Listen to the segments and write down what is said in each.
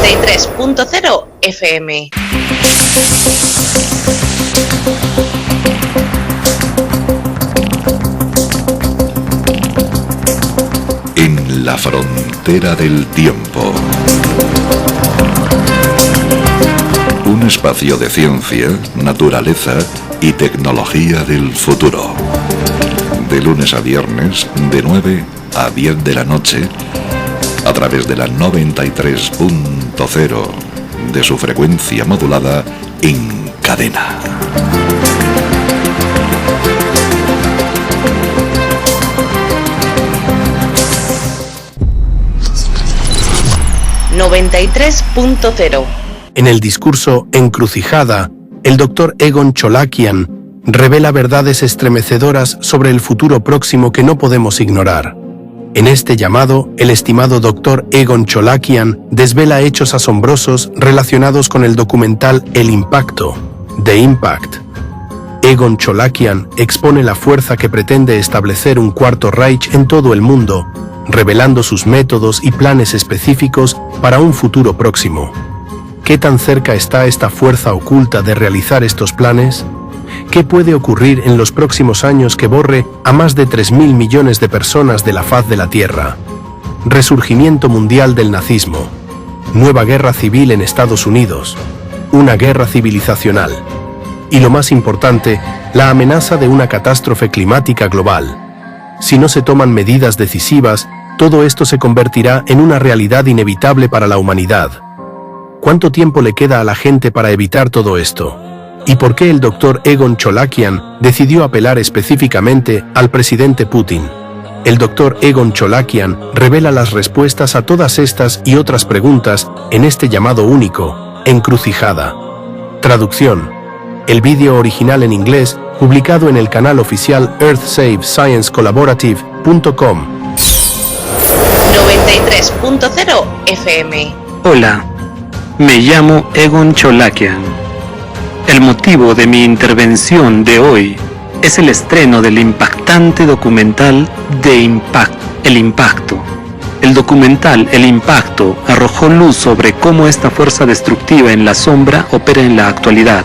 93.0 FM. En la frontera del tiempo. Un espacio de ciencia, naturaleza y tecnología del futuro. De lunes a viernes, de 9 a 10 de la noche, a través de la 93.0 de su frecuencia modulada en cadena. ...93.0. En el discurso Encrucijada, el Dr. Egon Cholakian revela verdades estremecedoras sobre el futuro próximo que no podemos ignorar. En este llamado, el estimado Dr. Egon Cholakian desvela hechos asombrosos relacionados con el documental El Impacto, The Impact. Egon Cholakian expone la fuerza que pretende establecer un cuarto Reich en todo el mundo, revelando sus métodos y planes específicos para un futuro próximo. ¿Qué tan cerca está esta fuerza oculta de realizar estos planes? ¿Qué puede ocurrir en los próximos años que borre a más de 3.000 millones de personas de la faz de la Tierra? Resurgimiento mundial del nazismo. Nueva guerra civil en Estados Unidos. Una guerra civilizacional. Y lo más importante, la amenaza de una catástrofe climática global. Si no se toman medidas decisivas, todo esto se convertirá en una realidad inevitable para la humanidad. ¿Cuánto tiempo le queda a la gente para evitar todo esto? ¿Y por qué el Dr. Egon Cholakian decidió apelar específicamente al presidente Putin? El Dr. Egon Cholakian revela las respuestas a todas estas y otras preguntas en este llamado único, Encrucijada. Traducción. El vídeo original en inglés, publicado en el canal oficial earthsavesciencecollaborative.com. 93.0 FM. Hola, me llamo Egon Cholakian. El motivo de mi intervención de hoy es el estreno del impactante documental El Impacto. El documental El Impacto arrojó luz sobre cómo esta fuerza destructiva en la sombra opera en la actualidad,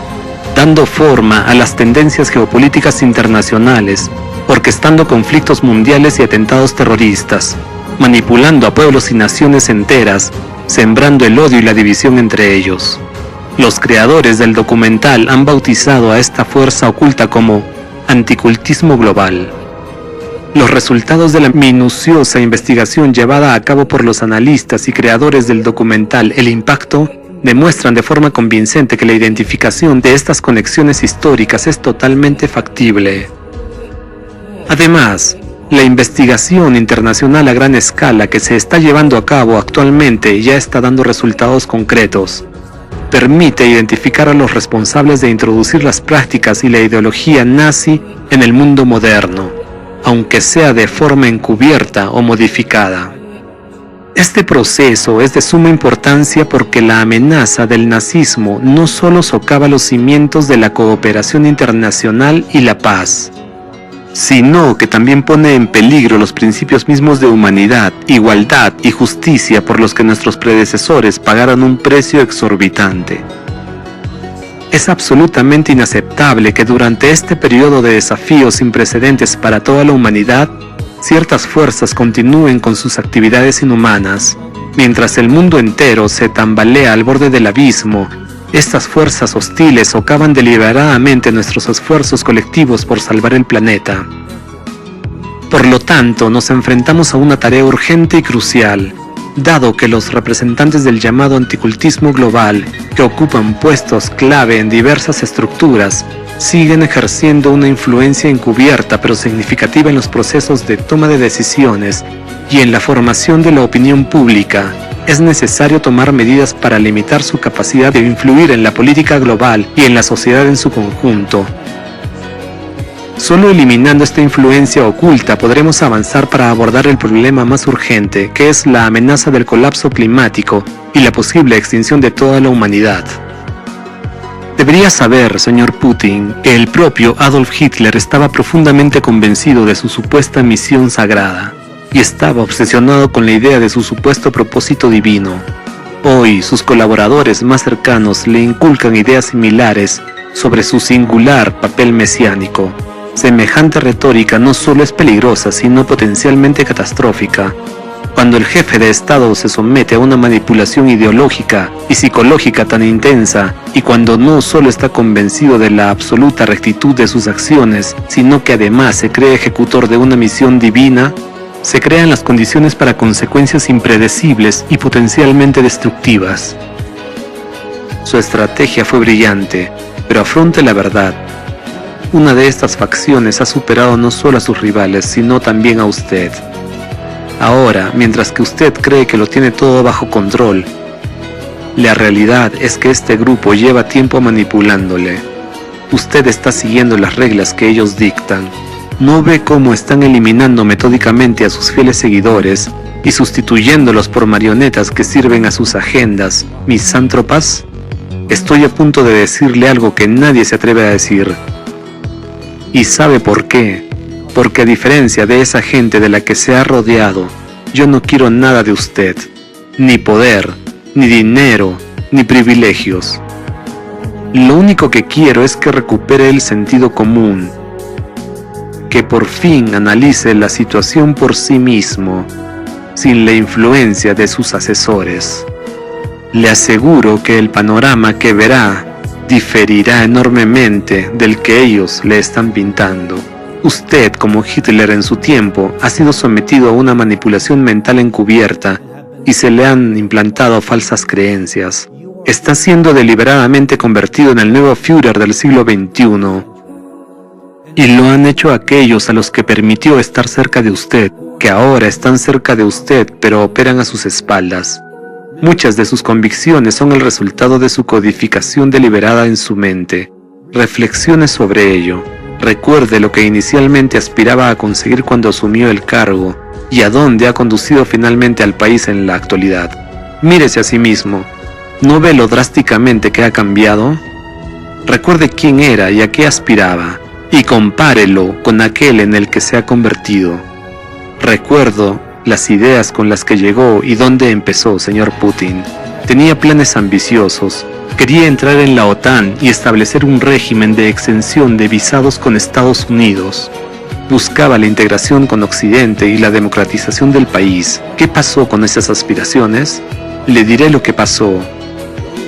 dando forma a las tendencias geopolíticas internacionales, orquestando conflictos mundiales y atentados terroristas, manipulando a pueblos y naciones enteras, sembrando el odio y la división entre ellos. Los creadores del documental han bautizado a esta fuerza oculta como anticultismo global. Los resultados de la minuciosa investigación llevada a cabo por los analistas y creadores del documental El Impacto demuestran de forma convincente que la identificación de estas conexiones históricas es totalmente factible. Además, la investigación internacional a gran escala que se está llevando a cabo actualmente ya está dando resultados concretos. Permite identificar a los responsables de introducir las prácticas y la ideología nazi en el mundo moderno, aunque sea de forma encubierta o modificada. Este proceso es de suma importancia porque la amenaza del nazismo no solo socava los cimientos de la cooperación internacional y la paz, sino que también pone en peligro los principios mismos de humanidad, igualdad y justicia por los que nuestros predecesores pagaron un precio exorbitante. Es absolutamente inaceptable que durante este periodo de desafíos sin precedentes para toda la humanidad, ciertas fuerzas continúen con sus actividades inhumanas. Mientras el mundo entero se tambalea al borde del abismo, estas fuerzas hostiles socavan deliberadamente nuestros esfuerzos colectivos por salvar el planeta. Por lo tanto, nos enfrentamos a una tarea urgente y crucial, dado que los representantes del llamado anticultismo global, que ocupan puestos clave en diversas estructuras, siguen ejerciendo una influencia encubierta pero significativa en los procesos de toma de decisiones y en la formación de la opinión pública. Es necesario tomar medidas para limitar su capacidad de influir en la política global y en la sociedad en su conjunto. Solo eliminando esta influencia oculta podremos avanzar para abordar el problema más urgente, que es la amenaza del colapso climático y la posible extinción de toda la humanidad. Debería saber, señor Putin, que el propio Adolf Hitler estaba profundamente convencido de su supuesta misión sagrada y estaba obsesionado con la idea de su supuesto propósito divino. Hoy, sus colaboradores más cercanos le inculcan ideas similares sobre su singular papel mesiánico. Semejante retórica no solo es peligrosa, sino potencialmente catastrófica. Cuando el jefe de Estado se somete a una manipulación ideológica y psicológica tan intensa, y cuando no solo está convencido de la absoluta rectitud de sus acciones, sino que además se cree ejecutor de una misión divina, se crean las condiciones para consecuencias impredecibles y potencialmente destructivas. Su estrategia fue brillante, pero afronte la verdad. Una de estas facciones ha superado no solo a sus rivales, sino también a usted. Ahora, mientras que usted cree que lo tiene todo bajo control, la realidad es que este grupo lleva tiempo manipulándole. Usted está siguiendo las reglas que ellos dictan. ¿No ve cómo están eliminando metódicamente a sus fieles seguidores y sustituyéndolos por marionetas que sirven a sus agendas, misántropas? Estoy a punto de decirle algo que nadie se atreve a decir. ¿Y sabe por qué? Porque a diferencia de esa gente de la que se ha rodeado, yo no quiero nada de usted. Ni poder, ni dinero, ni privilegios. Lo único que quiero es que recupere el sentido común. Que por fin analice la situación por sí mismo, sin la influencia de sus asesores. Le aseguro que el panorama que verá diferirá enormemente del que ellos le están pintando. Usted, como Hitler en su tiempo, ha sido sometido a una manipulación mental encubierta y se le han implantado falsas creencias. Está siendo deliberadamente convertido en el nuevo Führer del siglo XXI. Y lo han hecho aquellos a los que permitió estar cerca de usted, que ahora están cerca de usted pero operan a sus espaldas. Muchas de sus convicciones son el resultado de su codificación deliberada en su mente. Reflexione sobre ello. Recuerde lo que inicialmente aspiraba a conseguir cuando asumió el cargo y a dónde ha conducido finalmente al país en la actualidad. Mírese a sí mismo. ¿No ve lo drásticamente que ha cambiado? Recuerde quién era y a qué aspiraba, y compárelo con aquel en el que se ha convertido. Recuerdo las ideas con las que llegó y dónde empezó, señor Putin. Tenía planes ambiciosos. Quería entrar en la OTAN y establecer un régimen de exención de visados con Estados Unidos. Buscaba la integración con Occidente y la democratización del país. ¿Qué pasó con esas aspiraciones? Le diré lo que pasó.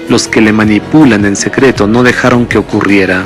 Los que le manipulan en secreto no dejaron que ocurriera.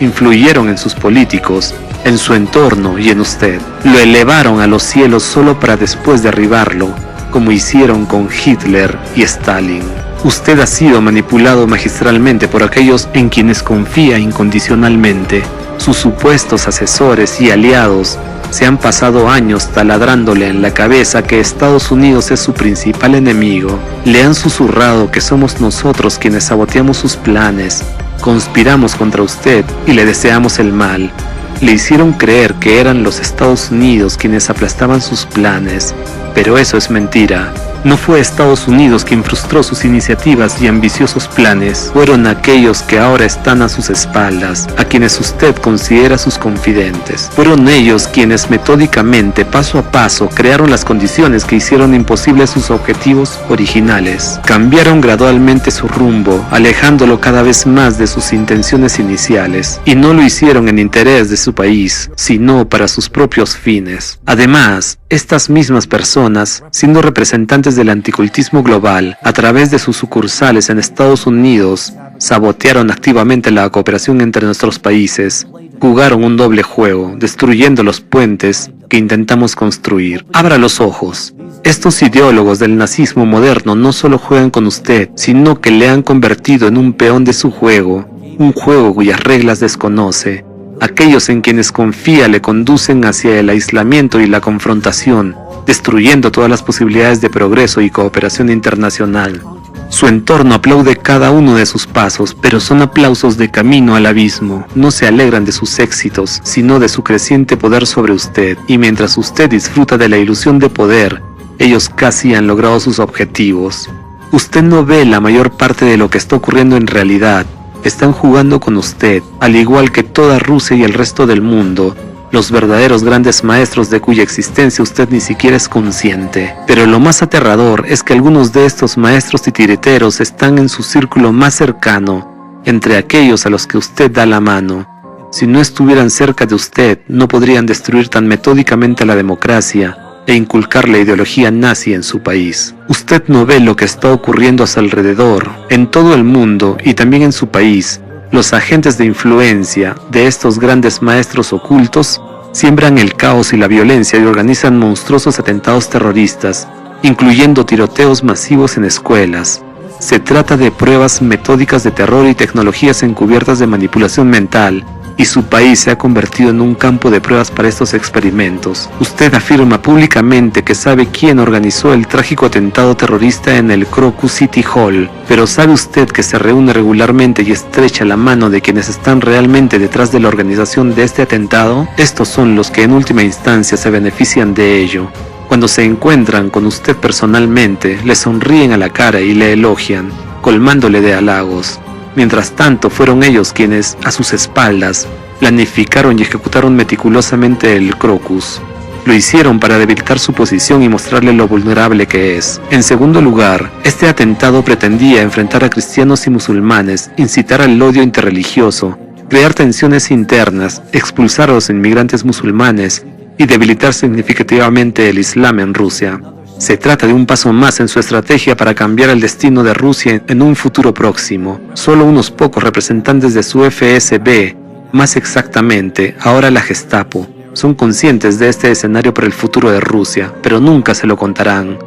Influyeron en sus políticos, en su entorno y en usted. Lo elevaron a los cielos solo para después derribarlo, como hicieron con Hitler y Stalin. Usted ha sido manipulado magistralmente por aquellos en quienes confía incondicionalmente. Sus supuestos asesores y aliados se han pasado años taladrándole en la cabeza que Estados Unidos es su principal enemigo. Le han susurrado que somos nosotros quienes saboteamos sus planes, conspiramos contra usted y le deseamos el mal. Le hicieron creer que eran los Estados Unidos quienes aplastaban sus planes, pero eso es mentira. No fue Estados Unidos quien frustró sus iniciativas y ambiciosos planes, fueron aquellos que ahora están a sus espaldas, a quienes usted considera sus confidentes. Fueron ellos quienes metódicamente, paso a paso, crearon las condiciones que hicieron imposibles sus objetivos originales. Cambiaron gradualmente su rumbo, alejándolo cada vez más de sus intenciones iniciales, y no lo hicieron en interés de su país, sino para sus propios fines. Además, estas mismas personas, siendo representantes del anticultismo global, a través de sus sucursales en Estados Unidos, sabotearon activamente la cooperación entre nuestros países, jugaron un doble juego, destruyendo los puentes que intentamos construir. Abra los ojos. Estos ideólogos del nazismo moderno no solo juegan con usted, sino que le han convertido en un peón de su juego, un juego cuyas reglas desconoce. Aquellos en quienes confía le conducen hacia el aislamiento y la confrontación, destruyendo todas las posibilidades de progreso y cooperación internacional. Su entorno aplaude cada uno de sus pasos, pero son aplausos de camino al abismo. No se alegran de sus éxitos, sino de su creciente poder sobre usted, y mientras usted disfruta de la ilusión de poder, ellos casi han logrado sus objetivos. Usted no ve la mayor parte de lo que está ocurriendo en realidad. Están jugando con usted, al igual que toda Rusia y el resto del mundo, los verdaderos grandes maestros de cuya existencia usted ni siquiera es consciente. Pero lo más aterrador es que algunos de estos maestros titiriteros están en su círculo más cercano, entre aquellos a los que usted da la mano. Si no estuvieran cerca de usted, no podrían destruir tan metódicamente la democracia e inculcar la ideología nazi en su país. Usted no ve lo que está ocurriendo a su alrededor, en todo el mundo y también en su país. Los agentes de influencia de estos grandes maestros ocultos siembran el caos y la violencia y organizan monstruosos atentados terroristas, incluyendo tiroteos masivos en escuelas. Se trata de pruebas metódicas de terror y tecnologías encubiertas de manipulación mental, y su país se ha convertido en un campo de pruebas para estos experimentos. Usted afirma públicamente que sabe quién organizó el trágico atentado terrorista en el Crocus City Hall, pero ¿sabe usted que se reúne regularmente y estrecha la mano de quienes están realmente detrás de la organización de este atentado? Estos son los que en última instancia se benefician de ello. Cuando se encuentran con usted personalmente, le sonríen a la cara y le elogian, colmándole de halagos. Mientras tanto, fueron ellos quienes, a sus espaldas, planificaron y ejecutaron meticulosamente el Crocus. Lo hicieron para debilitar su posición y mostrarle lo vulnerable que es. En segundo lugar, este atentado pretendía enfrentar a cristianos y musulmanes, incitar al odio interreligioso, crear tensiones internas, expulsar a los inmigrantes musulmanes y debilitar significativamente el Islam en Rusia. Se trata de un paso más en su estrategia para cambiar el destino de Rusia en un futuro próximo. Solo unos pocos representantes de su FSB, más exactamente, ahora la Gestapo, son conscientes de este escenario para el futuro de Rusia, pero nunca se lo contarán.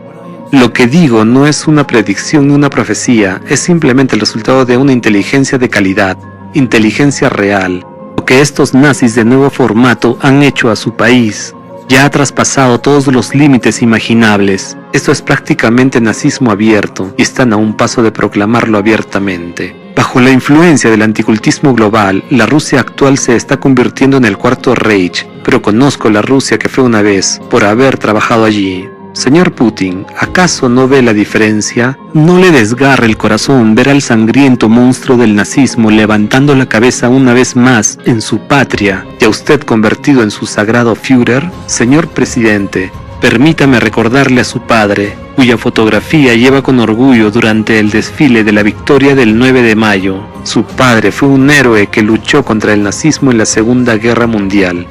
Lo que digo no es una predicción ni una profecía, es simplemente el resultado de una inteligencia de calidad, inteligencia real. Lo que estos nazis de nuevo formato han hecho a su país ya ha traspasado todos los límites imaginables. Esto es prácticamente nazismo abierto y están a un paso de proclamarlo abiertamente. Bajo la influencia del anticultismo global, la Rusia actual se está convirtiendo en el Cuarto Reich, pero conozco la Rusia que fue una vez, por haber trabajado allí. Señor Putin, ¿acaso no ve la diferencia? ¿No le desgarra el corazón ver al sangriento monstruo del nazismo levantando la cabeza una vez más en su patria y a usted convertido en su sagrado Führer? Señor presidente, permítame recordarle a su padre, cuya fotografía lleva con orgullo durante el desfile de la victoria del 9 de mayo. Su padre fue un héroe que luchó contra el nazismo en la Segunda Guerra Mundial,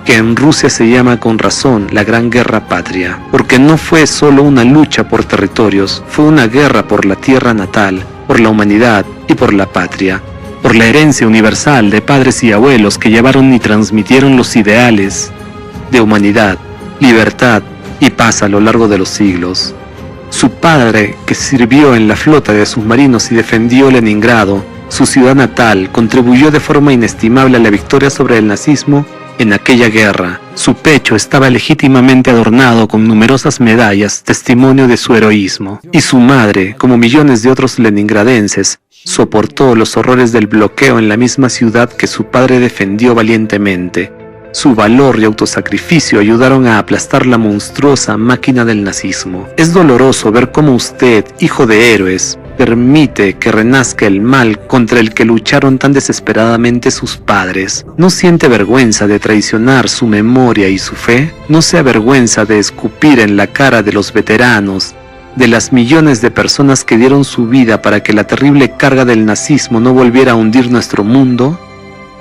que en Rusia se llama con razón la Gran Guerra Patria, porque no fue solo una lucha por territorios, fue una guerra por la tierra natal, por la humanidad y por la patria, por la herencia universal de padres y abuelos que llevaron y transmitieron los ideales de humanidad, libertad y paz a lo largo de los siglos. Su padre, que sirvió en la flota de submarinos y defendió Leningrado, su ciudad natal, contribuyó de forma inestimable a la victoria sobre el nazismo en aquella guerra. Su pecho estaba legítimamente adornado con numerosas medallas, testimonio de su heroísmo. Y su madre, como millones de otros leningradenses, soportó los horrores del bloqueo en la misma ciudad que su padre defendió valientemente. Su valor y autosacrificio ayudaron a aplastar la monstruosa máquina del nazismo. Es doloroso ver cómo usted, hijo de héroes, permite que renazca el mal contra el que lucharon tan desesperadamente sus padres. ¿No siente vergüenza de traicionar su memoria y su fe? ¿No se avergüenza de escupir en la cara de los veteranos, de las millones de personas que dieron su vida para que la terrible carga del nazismo no volviera a hundir nuestro mundo?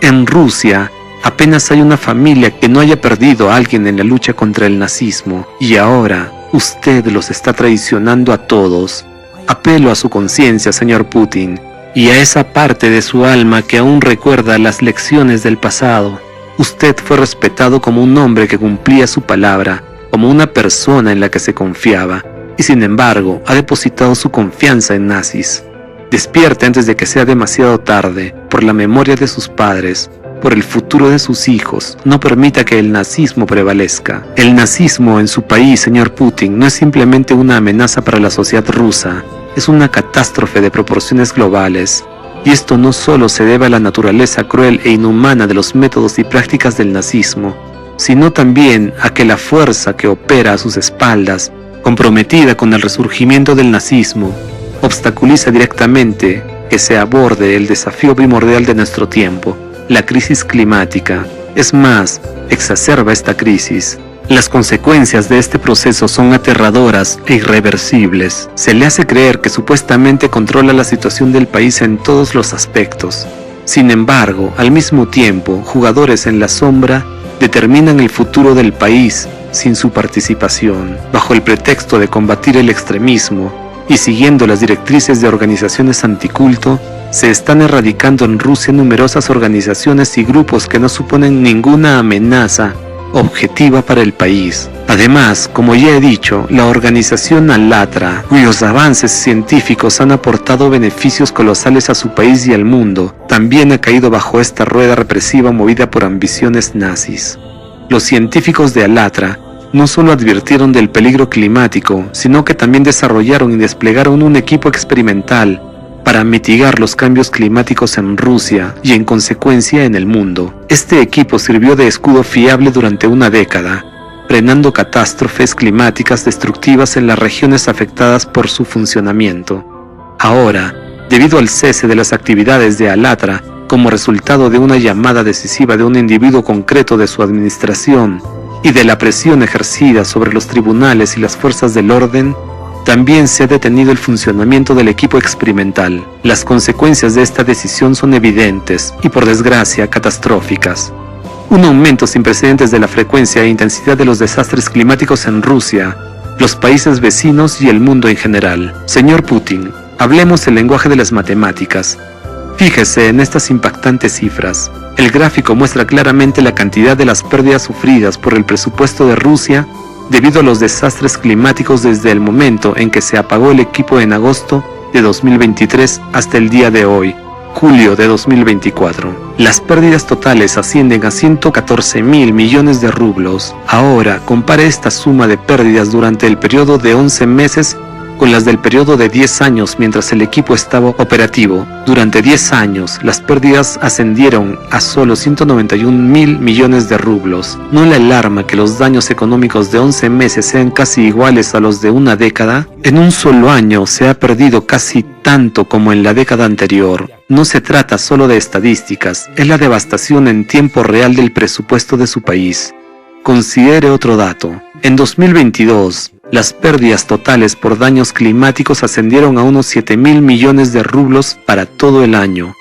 En Rusia, apenas hay una familia que no haya perdido a alguien en la lucha contra el nazismo, y ahora usted los está traicionando a todos. Apelo a su conciencia, señor Putin, y a esa parte de su alma que aún recuerda las lecciones del pasado. Usted fue respetado como un hombre que cumplía su palabra, como una persona en la que se confiaba, y sin embargo ha depositado su confianza en nazis. Despierte antes de que sea demasiado tarde, por la memoria de sus padres, por el futuro de sus hijos. No permita que el nazismo prevalezca. El nazismo en su país, señor Putin, no es simplemente una amenaza para la sociedad rusa, es una catástrofe de proporciones globales. Y esto no solo se debe a la naturaleza cruel e inhumana de los métodos y prácticas del nazismo, sino también a que la fuerza que opera a sus espaldas, comprometida con el resurgimiento del nazismo, obstaculiza directamente que se aborde el desafío primordial de nuestro tiempo, la crisis climática, Es más, exacerba esta crisis. Las consecuencias de este proceso son aterradoras e irreversibles. Se le hace creer que supuestamente controla la situación del país en todos los aspectos. Sin embargo, al mismo tiempo, jugadores en la sombra determinan el futuro del país sin su participación, bajo el pretexto de combatir el extremismo y siguiendo las directrices de organizaciones anticulto. Se están erradicando en Rusia numerosas organizaciones y grupos que no suponen ninguna amenaza objetiva para el país. Además, como ya he dicho, la organización Alatra, cuyos avances científicos han aportado beneficios colosales a su país y al mundo, también ha caído bajo esta rueda represiva movida por ambiciones nazis. Los científicos de Alatra no solo advirtieron del peligro climático, sino que también desarrollaron y desplegaron un equipo experimental para mitigar los cambios climáticos en Rusia y en consecuencia en el mundo. Este equipo sirvió de escudo fiable durante una década, frenando catástrofes climáticas destructivas en las regiones afectadas por su funcionamiento. Ahora, debido al cese de las actividades de Alatra, como resultado de una llamada decisiva de un individuo concreto de su administración y de la presión ejercida sobre los tribunales y las fuerzas del orden, también se ha detenido el funcionamiento del equipo experimental. Las consecuencias de esta decisión son evidentes y, por desgracia, catastróficas. Un aumento sin precedentes de la frecuencia e intensidad de los desastres climáticos en Rusia, los países vecinos y el mundo en general. Señor Putin, hablemos el lenguaje de las matemáticas. Fíjese en estas impactantes cifras. El gráfico muestra claramente la cantidad de las pérdidas sufridas por el presupuesto de Rusia debido a los desastres climáticos desde el momento en que se apagó el equipo en agosto de 2023 hasta el día de hoy, julio de 2024. Las pérdidas totales ascienden a 114.000 millones de rublos. Ahora, compare esta suma de pérdidas durante el periodo de 11 meses con las del periodo de 10 años mientras el equipo estaba operativo. Durante 10 años, las pérdidas ascendieron a solo 191.000 millones de rublos. ¿No le alarma que los daños económicos de 11 meses sean casi iguales a los de una década? En un solo año se ha perdido casi tanto como en la década anterior. No se trata solo de estadísticas, es la devastación en tiempo real del presupuesto de su país. Considere otro dato. En 2022, las pérdidas totales por daños climáticos ascendieron a unos 7.000 millones de rublos para todo el año,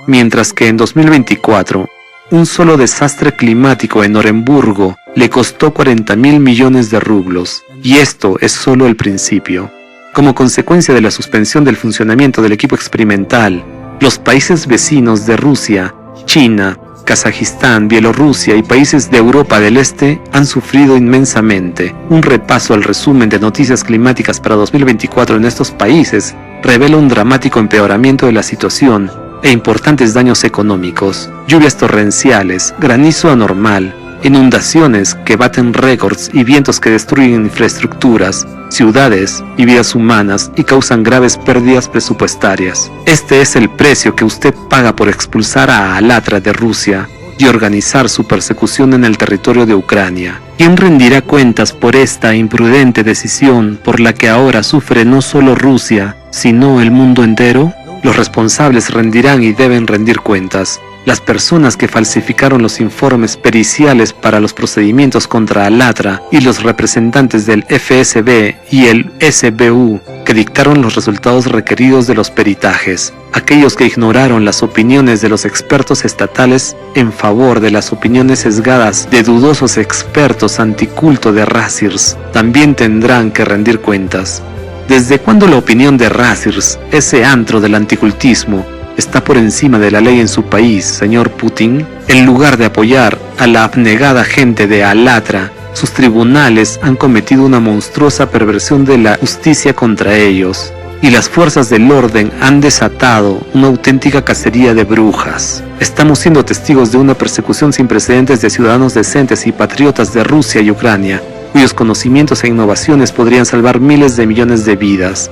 mientras que en 2024, un solo desastre climático en Oremburgo le costó 40.000 millones de rublos, y esto es solo el principio. Como consecuencia de la suspensión del funcionamiento del equipo experimental, los países vecinos de Rusia, China, Kazajistán, Bielorrusia y países de Europa del Este han sufrido inmensamente. Un repaso al resumen de noticias climáticas para 2024 en estos países revela un dramático empeoramiento de la situación e importantes daños económicos, lluvias torrenciales, granizo anormal, inundaciones que baten récords y vientos que destruyen infraestructuras, ciudades y vidas humanas y causan graves pérdidas presupuestarias. Este es el precio que usted paga por expulsar a Alatra de Rusia y organizar su persecución en el territorio de Ucrania. ¿Quién rendirá cuentas por esta imprudente decisión por la que ahora sufre no solo Rusia, sino el mundo entero? Los responsables rendirán y deben rendir cuentas. Las personas que falsificaron los informes periciales para los procedimientos contra Alatra y los representantes del FSB y el SBU que dictaron los resultados requeridos de los peritajes, aquellos que ignoraron las opiniones de los expertos estatales en favor de las opiniones sesgadas de dudosos expertos anticulto de Razirs, también tendrán que rendir cuentas. ¿Desde cuándo la opinión de Razirs, ese antro del anticultismo, está por encima de la ley en su país, señor Putin? En lugar de apoyar a la abnegada gente de Alatra, sus tribunales han cometido una monstruosa perversión de la justicia contra ellos, y las fuerzas del orden han desatado una auténtica cacería de brujas. Estamos siendo testigos de una persecución sin precedentes de ciudadanos decentes y patriotas de Rusia y Ucrania, cuyos conocimientos e innovaciones podrían salvar miles de millones de vidas.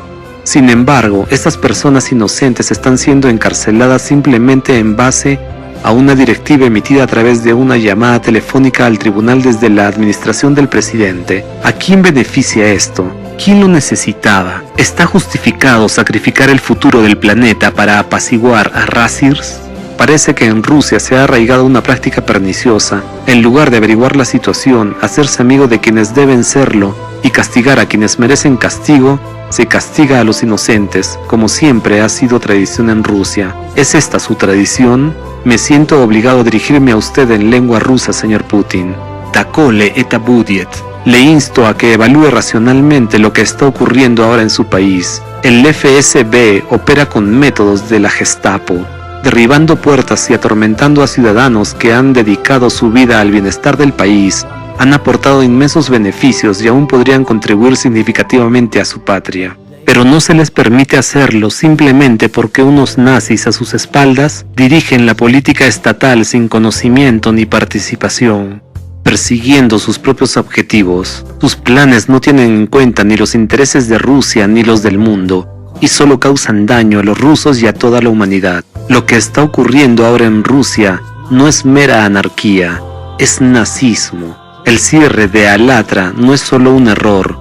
Sin embargo, estas personas inocentes están siendo encarceladas simplemente en base a una directiva emitida a través de una llamada telefónica al tribunal desde la administración del presidente. ¿A quién beneficia esto? ¿Quién lo necesitaba? ¿Está justificado sacrificar el futuro del planeta para apaciguar a Razirs? Parece que en Rusia se ha arraigado una práctica perniciosa. En lugar de averiguar la situación, hacerse amigo de quienes deben serlo y castigar a quienes merecen castigo, se castiga a los inocentes, como siempre ha sido tradición en Rusia. ¿Es esta su tradición? Me siento obligado a dirigirme a usted en lengua rusa, señor Putin. Takole eta budiet. Le insto a que evalúe racionalmente lo que está ocurriendo ahora en su país. El FSB opera con métodos de la Gestapo, derribando puertas y atormentando a ciudadanos que han dedicado su vida al bienestar del país, han aportado inmensos beneficios y aún podrían contribuir significativamente a su patria. Pero no se les permite hacerlo simplemente porque unos nazis a sus espaldas dirigen la política estatal sin conocimiento ni participación, persiguiendo sus propios objetivos. Sus planes no tienen en cuenta ni los intereses de Rusia ni los del mundo, y solo causan daño a los rusos y a toda la humanidad. Lo que está ocurriendo ahora en Rusia no es mera anarquía, es nazismo. El cierre de Alatra no es solo un error,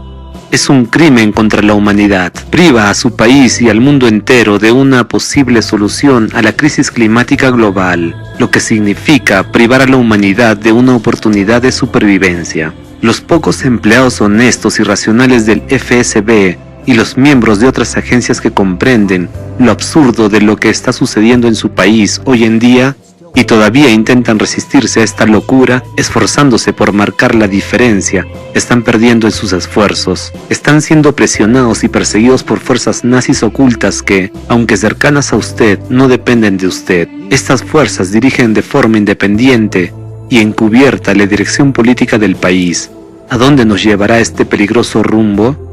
es un crimen contra la humanidad. Priva a su país y al mundo entero de una posible solución a la crisis climática global, lo que significa privar a la humanidad de una oportunidad de supervivencia. Los pocos empleados honestos y racionales del FSB y los miembros de otras agencias que comprenden lo absurdo de lo que está sucediendo en su país hoy en día y todavía intentan resistirse a esta locura, esforzándose por marcar la diferencia, están perdiendo en sus esfuerzos. Están siendo presionados y perseguidos por fuerzas nazis ocultas que, aunque cercanas a usted, no dependen de usted. Estas fuerzas dirigen de forma independiente y encubierta la dirección política del país. ¿A dónde nos llevará este peligroso rumbo?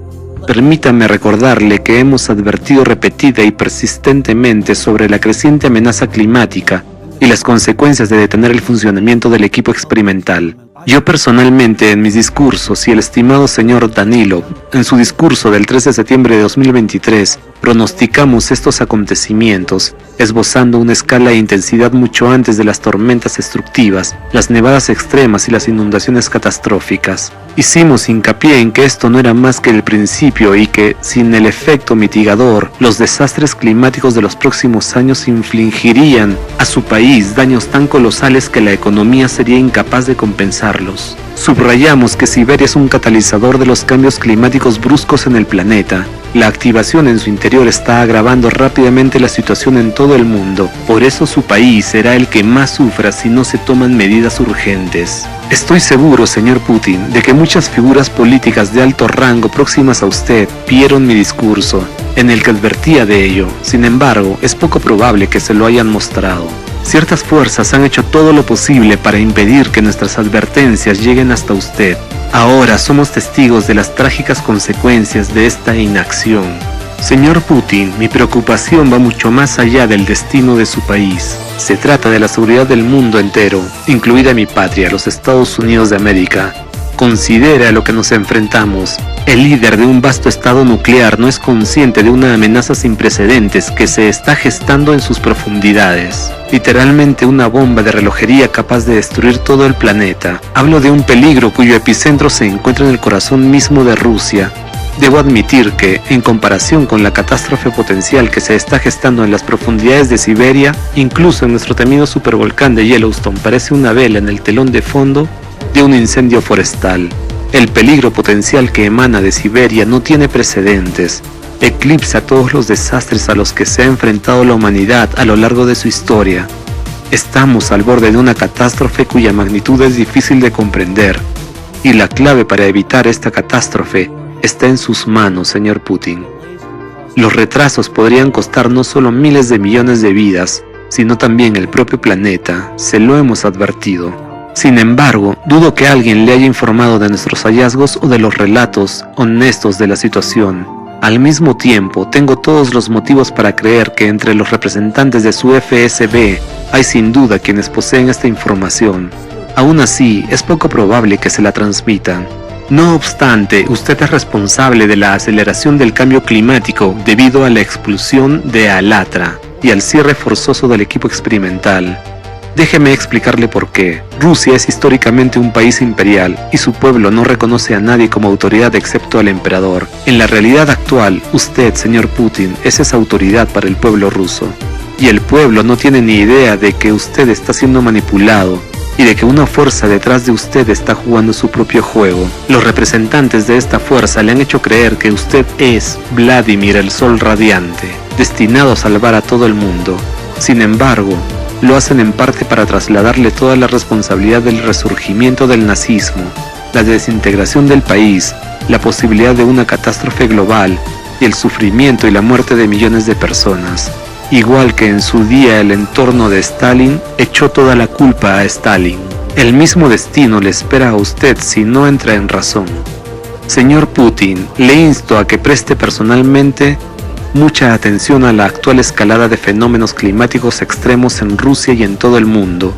Permítame recordarle que hemos advertido repetida y persistentemente sobre la creciente amenaza climática y las consecuencias de detener el funcionamiento del equipo experimental. Yo personalmente en mis discursos y el estimado señor Danilov en su discurso del 3 de septiembre de 2023 pronosticamos estos acontecimientos, esbozando una escala de intensidad mucho antes de las tormentas destructivas, las nevadas extremas y las inundaciones catastróficas. Hicimos hincapié en que esto no era más que el principio y que, sin el efecto mitigador, los desastres climáticos de los próximos años infligirían a su país daños tan colosales que la economía sería incapaz de compensarlos. Subrayamos que Siberia es un catalizador de los cambios climáticos bruscos en el planeta. La activación en su interior está agravando rápidamente la situación en todo el mundo. Por eso su país será el que más sufra si no se toman medidas urgentes. Estoy seguro, señor Putin, de que muchas figuras políticas de alto rango próximas a usted vieron mi discurso, en el que advertía de ello. Sin embargo, es poco probable que se lo hayan mostrado. Ciertas fuerzas han hecho todo lo posible para impedir que nuestras advertencias lleguen hasta usted. Ahora somos testigos de las trágicas consecuencias de esta inacción. Señor Putin, mi preocupación va mucho más allá del destino de su país. Se trata de la seguridad del mundo entero, incluida mi patria, los Estados Unidos de América. Considere a lo que nos enfrentamos. El líder de un vasto estado nuclear no es consciente de una amenaza sin precedentes que se está gestando en sus profundidades. Literalmente una bomba de relojería capaz de destruir todo el planeta. Hablo de un peligro cuyo epicentro se encuentra en el corazón mismo de Rusia. Debo admitir que, en comparación con la catástrofe potencial que se está gestando en las profundidades de Siberia, incluso en nuestro temido supervolcán de Yellowstone parece una vela en el telón de fondo de un incendio forestal. El peligro potencial que emana de Siberia no tiene precedentes. Eclipsa todos los desastres a los que se ha enfrentado la humanidad a lo largo de su historia. Estamos al borde de una catástrofe cuya magnitud es difícil de comprender, y la clave para evitar esta catástrofe está en sus manos, señor Putin. Los retrasos podrían costar no solo miles de millones de vidas, sino también el propio planeta, se lo hemos advertido. Sin embargo, dudo que alguien le haya informado de nuestros hallazgos o de los relatos honestos de la situación. Al mismo tiempo, tengo todos los motivos para creer que entre los representantes de su FSB hay sin duda quienes poseen esta información. Aún así, es poco probable que se la transmitan. No obstante, usted es responsable de la aceleración del cambio climático debido a la expulsión de Alatra y al cierre forzoso del equipo experimental. Déjeme explicarle por qué. Rusia es históricamente un país imperial y su pueblo no reconoce a nadie como autoridad excepto al emperador. En la realidad actual, usted, señor Putin, es esa autoridad para el pueblo ruso. y el pueblo no tiene ni idea de que usted está siendo manipulado y de que una fuerza detrás de usted está jugando su propio juego. Los representantes de esta fuerza le han hecho creer que usted es Vladimir el Sol Radiante, destinado a salvar a todo el mundo. Sin embargo, lo hacen en parte para trasladarle toda la responsabilidad del resurgimiento del nazismo, la desintegración del país, la posibilidad de una catástrofe global y el sufrimiento y la muerte de millones de personas. Igual que en su día el entorno de Stalin echó toda la culpa a Stalin. El mismo destino le espera a usted si no entra en razón. Señor Putin, le insto a que preste personalmente mucha atención a la actual escalada de fenómenos climáticos extremos en Rusia y en todo el mundo.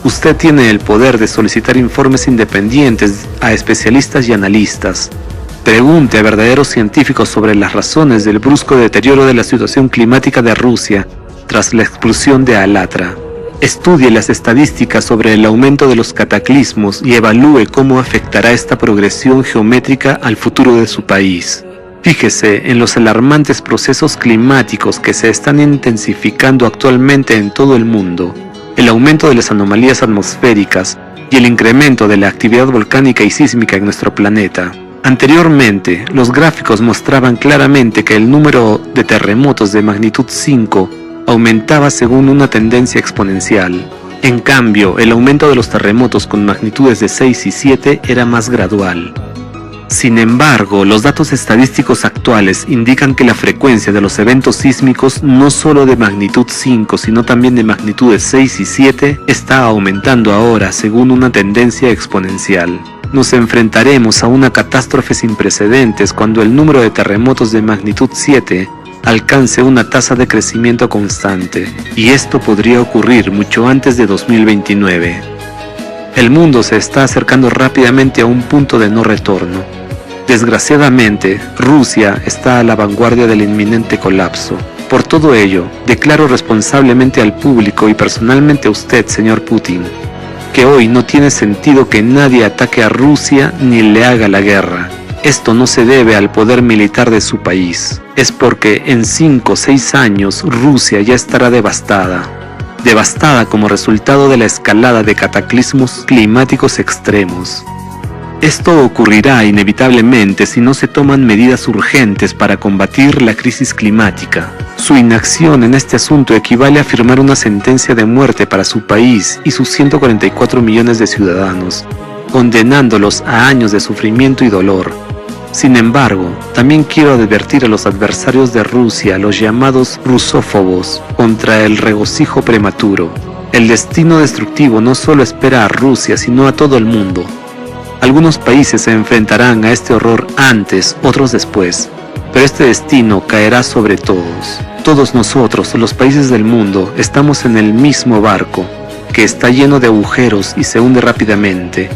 Usted tiene el poder de solicitar informes independientes a especialistas y analistas. Pregunte a verdaderos científicos sobre las razones del brusco deterioro de la situación climática de Rusia tras la explosión de Alatra. Estudie las estadísticas sobre el aumento de los cataclismos y evalúe cómo afectará esta progresión geométrica al futuro de su país. Fíjese en los alarmantes procesos climáticos que se están intensificando actualmente en todo el mundo, el aumento de las anomalías atmosféricas y el incremento de la actividad volcánica y sísmica en nuestro planeta. Anteriormente, los gráficos mostraban claramente que el número de terremotos de magnitud 5 aumentaba según una tendencia exponencial. En cambio, el aumento de los terremotos con magnitudes de 6 y 7 era más gradual. Sin embargo, los datos estadísticos actuales indican que la frecuencia de los eventos sísmicos, no solo de magnitud 5, sino también de magnitudes 6 y 7, está aumentando ahora según una tendencia exponencial. Nos enfrentaremos a una catástrofe sin precedentes cuando el número de terremotos de magnitud 7 alcance una tasa de crecimiento constante, y esto podría ocurrir mucho antes de 2029. El mundo se está acercando rápidamente a un punto de no retorno. Desgraciadamente, Rusia está a la vanguardia del inminente colapso. Por todo ello, declaro responsablemente al público y personalmente a usted, señor Putin, que hoy no tiene sentido que nadie ataque a Rusia ni le haga la guerra. Esto no se debe al poder militar de su país. Es porque en 5 o 6 años Rusia ya estará devastada como resultado de la escalada de cataclismos climáticos extremos. Esto ocurrirá inevitablemente si no se toman medidas urgentes para combatir la crisis climática. Su inacción en este asunto equivale a firmar una sentencia de muerte para su país y sus 144 millones de ciudadanos, condenándolos a años de sufrimiento y dolor. Sin embargo, también quiero advertir a los adversarios de Rusia, los llamados rusófobos, contra el regocijo prematuro. El destino destructivo no solo espera a Rusia, sino a todo el mundo. Algunos países se enfrentarán a este horror antes, otros después, pero este destino caerá sobre todos. Todos nosotros, los países del mundo, estamos en el mismo barco, que está lleno de agujeros y se hunde rápidamente.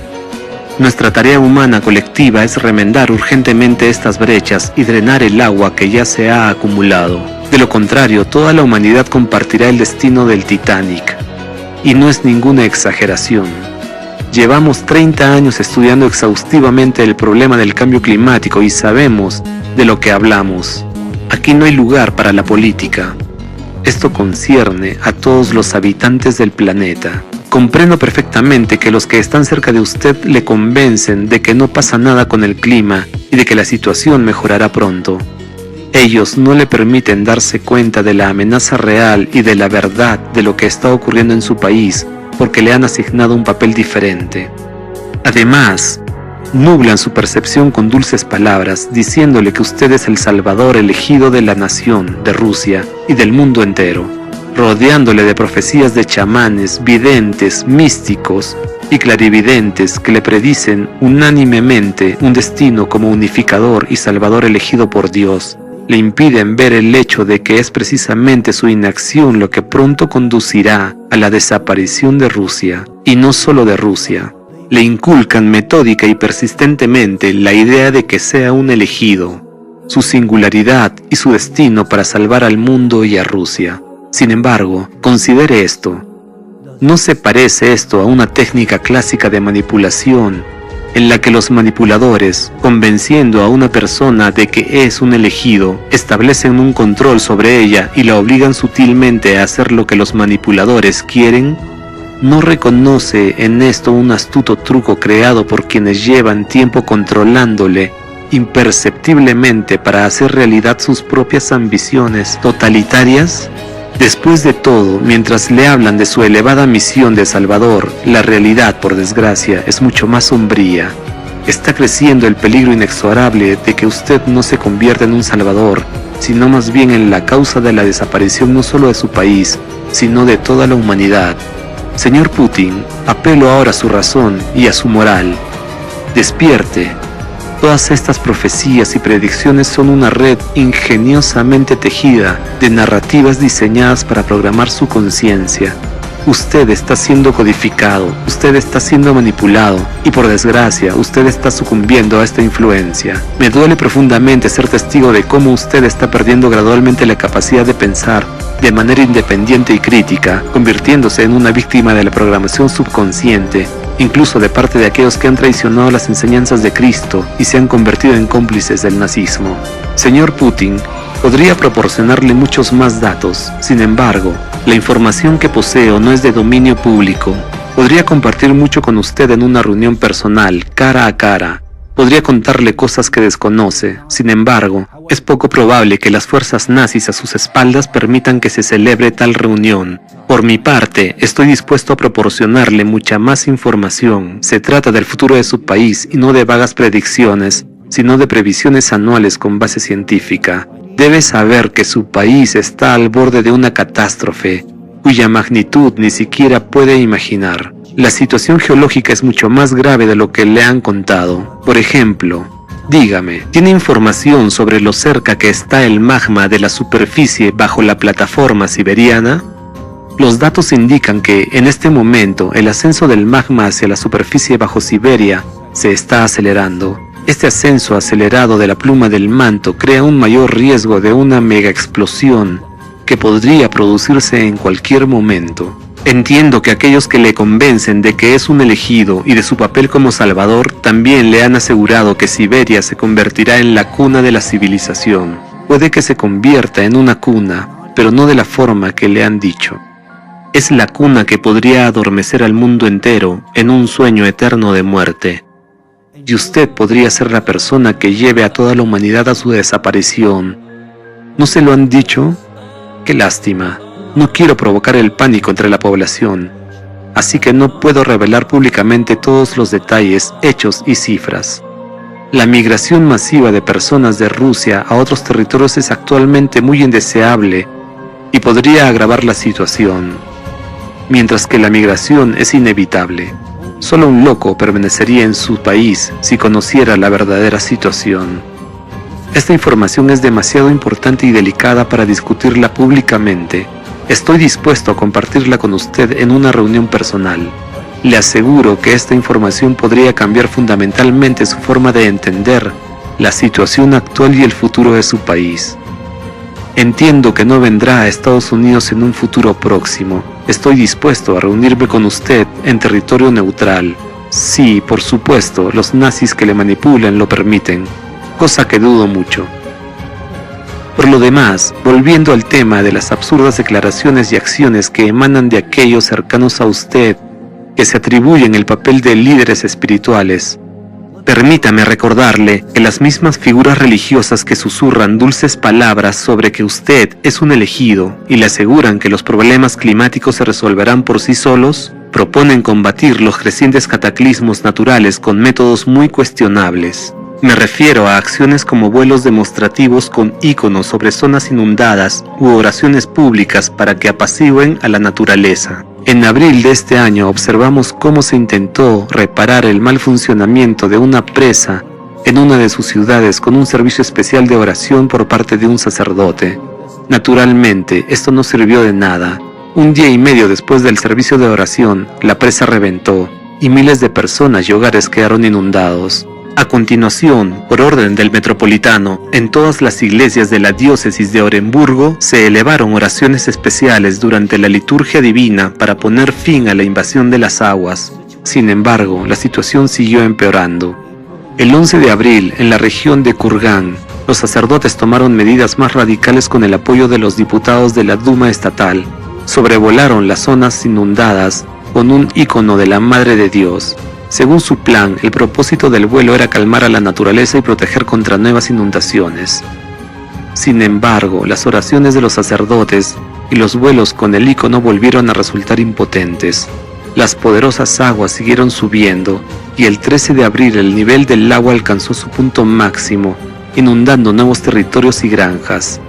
Nuestra tarea humana colectiva es remendar urgentemente estas brechas y drenar el agua que ya se ha acumulado. De lo contrario, toda la humanidad compartirá el destino del Titanic. Y no es ninguna exageración. Llevamos 30 años estudiando exhaustivamente el problema del cambio climático y sabemos de lo que hablamos. Aquí no hay lugar para la política. Esto concierne a todos los habitantes del planeta. Comprendo perfectamente que los que están cerca de usted le convencen de que no pasa nada con el clima y de que la situación mejorará pronto. Ellos no le permiten darse cuenta de la amenaza real y de la verdad de lo que está ocurriendo en su país porque le han asignado un papel diferente. Además, nublan su percepción con dulces palabras diciéndole que usted es el salvador elegido de la nación, de Rusia y del mundo entero, rodeándole de profecías de chamanes, videntes, místicos y clarividentes que le predicen unánimemente un destino como unificador y salvador elegido por Dios. Le impiden ver el hecho de que es precisamente su inacción lo que pronto conducirá a la desaparición de Rusia, y no solo de Rusia. Le inculcan metódica y persistentemente la idea de que sea un elegido, su singularidad y su destino para salvar al mundo y a Rusia. Sin embargo, considere esto. ¿No se parece esto a una técnica clásica de manipulación en la que los manipuladores, convenciendo a una persona de que es un elegido, establecen un control sobre ella y la obligan sutilmente a hacer lo que los manipuladores quieren? ¿No reconoce en esto un astuto truco creado por quienes llevan tiempo controlándole imperceptiblemente para hacer realidad sus propias ambiciones totalitarias? Después de todo, mientras le hablan de su elevada misión de Salvador, la realidad, por desgracia, es mucho más sombría. Está creciendo el peligro inexorable de que usted no se convierta en un Salvador, sino más bien en la causa de la desaparición no solo de su país, sino de toda la humanidad. Señor Putin, apelo ahora a su razón y a su moral. Despierte. Todas estas profecías y predicciones son una red ingeniosamente tejida de narrativas diseñadas para programar su conciencia. Usted está siendo codificado, usted está siendo manipulado y por desgracia usted está sucumbiendo a esta influencia. Me duele profundamente ser testigo de cómo usted está perdiendo gradualmente la capacidad de pensar de manera independiente y crítica, convirtiéndose en una víctima de la programación subconsciente, incluso de parte de aquellos que han traicionado las enseñanzas de Cristo y se han convertido en cómplices del nazismo. Señor Putin, podría proporcionarle muchos más datos, sin embargo, la información que poseo no es de dominio público. Podría compartir mucho con usted en una reunión personal, cara a cara. Podría contarle cosas que desconoce, sin embargo, es poco probable que las fuerzas nazis a sus espaldas permitan que se celebre tal reunión. Por mi parte, estoy dispuesto a proporcionarle mucha más información. Se trata del futuro de su país y no de vagas predicciones, sino de previsiones anuales con base científica. Debe saber que su país está al borde de una catástrofe, cuya magnitud ni siquiera puede imaginar. La situación geológica es mucho más grave de lo que le han contado. Por ejemplo, dígame, ¿tiene información sobre lo cerca que está el magma de la superficie bajo la plataforma siberiana? Los datos indican que, en este momento, el ascenso del magma hacia la superficie bajo Siberia se está acelerando. Este ascenso acelerado de la pluma del manto crea un mayor riesgo de una mega explosión que podría producirse en cualquier momento. Entiendo que aquellos que le convencen de que es un elegido y de su papel como salvador también le han asegurado que Siberia se convertirá en la cuna de la civilización. Puede que se convierta en una cuna, pero no de la forma que le han dicho. Es la cuna que podría adormecer al mundo entero en un sueño eterno de muerte. Y usted podría ser la persona que lleve a toda la humanidad a su desaparición. ¿No se lo han dicho? ¡Qué lástima! No quiero provocar el pánico entre la población, así que no puedo revelar públicamente todos los detalles, hechos y cifras. La migración masiva de personas de Rusia a otros territorios es actualmente muy indeseable y podría agravar la situación, mientras que la migración es inevitable. Solo un loco permanecería en su país si conociera la verdadera situación. Esta información es demasiado importante y delicada para discutirla públicamente. Estoy dispuesto a compartirla con usted en una reunión personal. Le aseguro que esta información podría cambiar fundamentalmente su forma de entender la situación actual y el futuro de su país. Entiendo que no vendrá a Estados Unidos en un futuro próximo. Estoy dispuesto a reunirme con usted en territorio neutral. Sí, por supuesto, los nazis que le manipulan lo permiten, cosa que dudo mucho. Por lo demás, volviendo al tema de las absurdas declaraciones y acciones que emanan de aquellos cercanos a usted, que se atribuyen el papel de líderes espirituales, permítame recordarle que las mismas figuras religiosas que susurran dulces palabras sobre que usted es un elegido y le aseguran que los problemas climáticos se resolverán por sí solos, proponen combatir los crecientes cataclismos naturales con métodos muy cuestionables. Me refiero a acciones como vuelos demostrativos con íconos sobre zonas inundadas u oraciones públicas para que apacigüen a la naturaleza. En abril de este año observamos cómo se intentó reparar el mal funcionamiento de una presa en una de sus ciudades con un servicio especial de oración por parte de un sacerdote. Naturalmente, esto no sirvió de nada. Un día y medio después del servicio de oración, la presa reventó y miles de personas y hogares quedaron inundados. A continuación, por orden del metropolitano, en todas las iglesias de la diócesis de Oremburgo se elevaron oraciones especiales durante la liturgia divina para poner fin a la invasión de las aguas. Sin embargo, la situación siguió empeorando. El 11 de abril, en la región de Kurgan, los sacerdotes tomaron medidas más radicales con el apoyo de los diputados de la Duma estatal. Sobrevolaron las zonas inundadas con un ícono de la Madre de Dios. Según su plan, el propósito del vuelo era calmar a la naturaleza y proteger contra nuevas inundaciones. Sin embargo, las oraciones de los sacerdotes y los vuelos con el ícono volvieron a resultar impotentes. Las poderosas aguas siguieron subiendo y el 13 de abril el nivel del agua alcanzó su punto máximo, inundando nuevos territorios y granjas.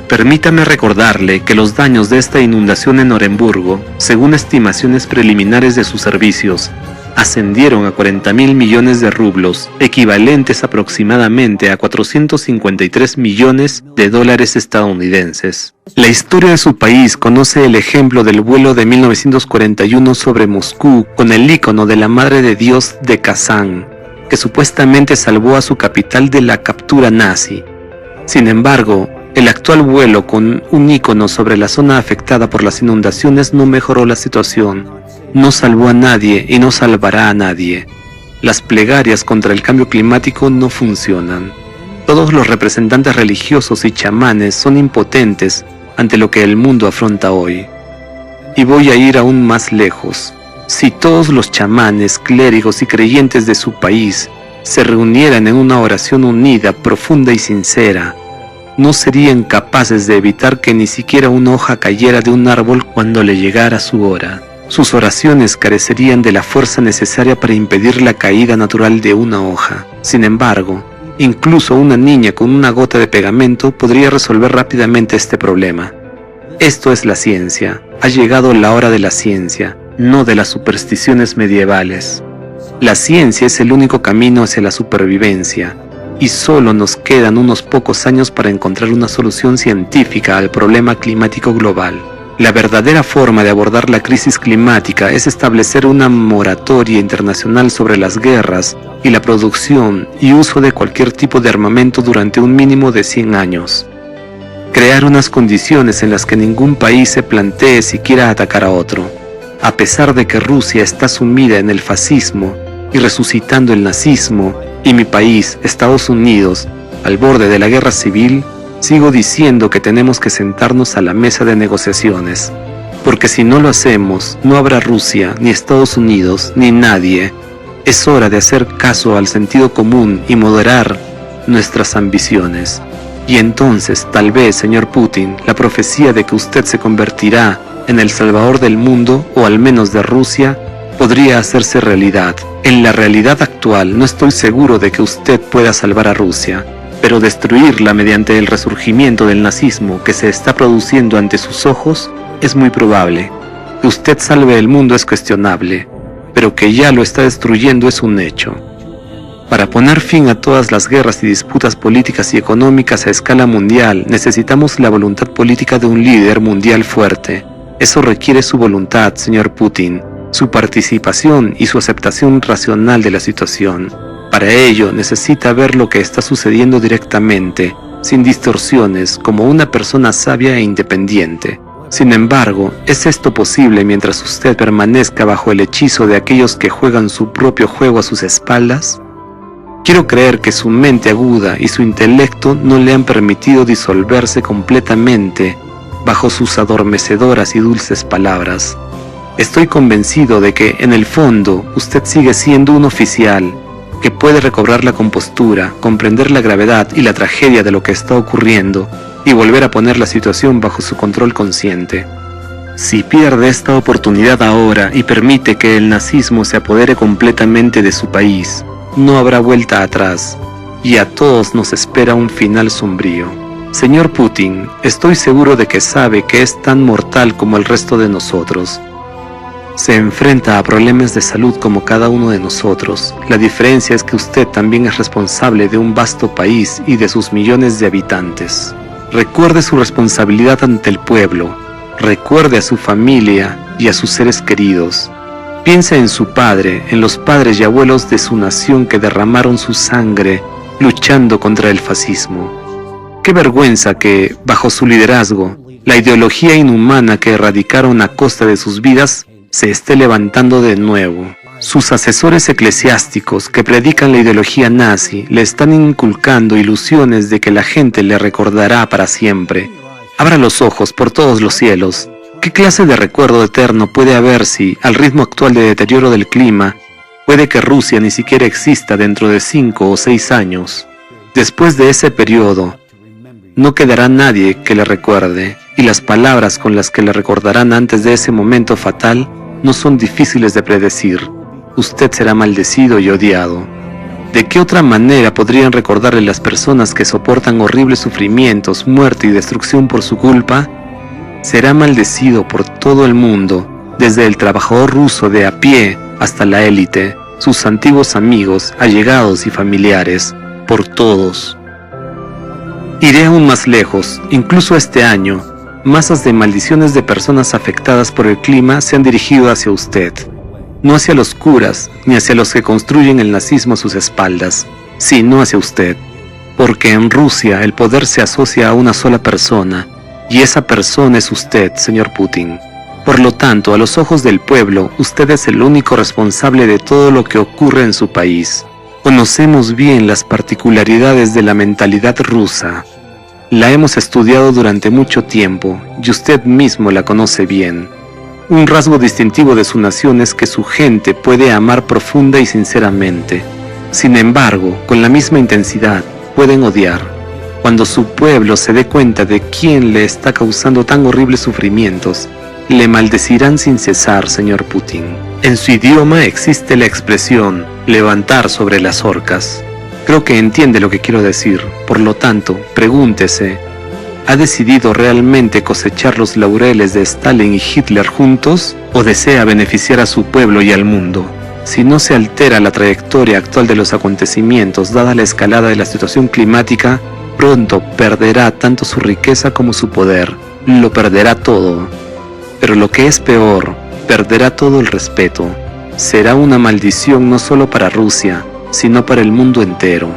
Permítame recordarle que los daños de esta inundación en Oremburgo, según estimaciones preliminares de sus servicios, ascendieron a 40.000 millones de rublos, equivalentes aproximadamente a 453 millones de dólares estadounidenses. La historia de su país conoce el ejemplo del vuelo de 1941 sobre Moscú con el ícono de la Madre de Dios de Kazán, que supuestamente salvó a su capital de la captura nazi. Sin embargo, el actual vuelo con un ícono sobre la zona afectada por las inundaciones no mejoró la situación, no salvó a nadie y no salvará a nadie. Las plegarias contra el cambio climático no funcionan. Todos los representantes religiosos y chamanes son impotentes ante lo que el mundo afronta hoy. Y voy a ir aún más lejos. Si todos los chamanes, clérigos y creyentes de su país se reunieran en una oración unida, profunda y sincera, no serían capaces de evitar que ni siquiera una hoja cayera de un árbol cuando le llegara su hora. Sus oraciones carecerían de la fuerza necesaria para impedir la caída natural de una hoja. Sin embargo, incluso una niña con una gota de pegamento podría resolver rápidamente este problema. Esto es la ciencia. Ha llegado la hora de la ciencia, no de las supersticiones medievales. La ciencia es el único camino hacia la supervivencia, y solo nos quedan unos pocos años para encontrar una solución científica al problema climático global. La verdadera forma de abordar la crisis climática es establecer una moratoria internacional sobre las guerras y la producción y uso de cualquier tipo de armamento durante un mínimo de 100 años. Crear unas condiciones en las que ningún país se plantee siquiera atacar a otro. A pesar de que Rusia está sumida en el fascismo y resucitando el nazismo, y mi país, Estados Unidos, al borde de la guerra civil, sigo diciendo que tenemos que sentarnos a la mesa de negociaciones, porque si no lo hacemos, no habrá Rusia, ni Estados Unidos, ni nadie. Es hora de hacer caso al sentido común y moderar nuestras ambiciones. Y entonces, tal vez, señor Putin, la profecía de que usted se convertirá en el salvador del mundo, o al menos de Rusia, podría hacerse realidad. En la realidad actual no estoy seguro de que usted pueda salvar a Rusia, pero destruirla mediante el resurgimiento del nazismo que se está produciendo ante sus ojos es muy probable. Que usted salve el mundo es cuestionable, pero que ya lo está destruyendo es un hecho. Para poner fin a todas las guerras y disputas políticas y económicas a escala mundial, necesitamos la voluntad política de un líder mundial fuerte. Eso requiere su voluntad, señor Putin, su participación y su aceptación racional de la situación. Para ello necesita ver lo que está sucediendo directamente, sin distorsiones, como una persona sabia e independiente. Sin embargo, ¿es esto posible mientras usted permanezca bajo el hechizo de aquellos que juegan su propio juego a sus espaldas? Quiero creer que su mente aguda y su intelecto no le han permitido disolverse completamente bajo sus adormecedoras y dulces palabras. Estoy convencido de que, en el fondo, usted sigue siendo un oficial que puede recobrar la compostura, comprender la gravedad y la tragedia de lo que está ocurriendo y volver a poner la situación bajo su control consciente. Si pierde esta oportunidad ahora y permite que el nazismo se apodere completamente de su país, no habrá vuelta atrás, y a todos nos espera un final sombrío. Señor Putin, estoy seguro de que sabe que es tan mortal como el resto de nosotros. Se enfrenta a problemas de salud como cada uno de nosotros. La diferencia es que usted también es responsable de un vasto país y de sus millones de habitantes. Recuerde su responsabilidad ante el pueblo. Recuerde a su familia y a sus seres queridos. Piense en su padre, en los padres y abuelos de su nación que derramaron su sangre luchando contra el fascismo. Qué vergüenza que, bajo su liderazgo, la ideología inhumana que erradicaron a costa de sus vidas se esté levantando de nuevo. Sus asesores eclesiásticos que predican la ideología nazi le están inculcando ilusiones de que la gente le recordará para siempre. Abra los ojos por todos los cielos. ¿Qué clase de recuerdo eterno puede haber si, al ritmo actual de deterioro del clima, puede que Rusia ni siquiera exista dentro de 5 o 6 años? Después de ese periodo, no quedará nadie que le recuerde, y las palabras con las que le recordarán antes de ese momento fatal no son difíciles de predecir. Usted será maldecido y odiado. ¿De qué otra manera podrían recordarle las personas que soportan horribles sufrimientos, muerte y destrucción por su culpa? Será maldecido por todo el mundo, desde el trabajador ruso de a pie hasta la élite, sus antiguos amigos, allegados y familiares, por todos. Iré aún más lejos. Incluso este año, masas de maldiciones de personas afectadas por el clima se han dirigido hacia usted. No hacia los curas, ni hacia los que construyen el nazismo a sus espaldas, sino hacia usted. Porque en Rusia el poder se asocia a una sola persona, y esa persona es usted, señor Putin. Por lo tanto, a los ojos del pueblo, usted es el único responsable de todo lo que ocurre en su país. Conocemos bien las particularidades de la mentalidad rusa. La hemos estudiado durante mucho tiempo, y usted mismo la conoce bien. Un rasgo distintivo de su nación es que su gente puede amar profunda y sinceramente. Sin embargo, con la misma intensidad, pueden odiar. Cuando su pueblo se dé cuenta de quién le está causando tan horribles sufrimientos, le maldecirán sin cesar, señor Putin. En su idioma existe la expresión levantar sobre las orcas. Creo que entiende lo que quiero decir. Por lo tanto, pregúntese, ¿ha decidido realmente cosechar los laureles de Stalin y Hitler juntos o desea beneficiar a su pueblo y al mundo? Si no se altera la trayectoria actual de los acontecimientos dada la escalada de la situación climática, pronto perderá tanto su riqueza como su poder. Lo perderá todo. Pero lo que es peor, perderá todo el respeto. Será una maldición no solo para Rusia, sino para el mundo entero.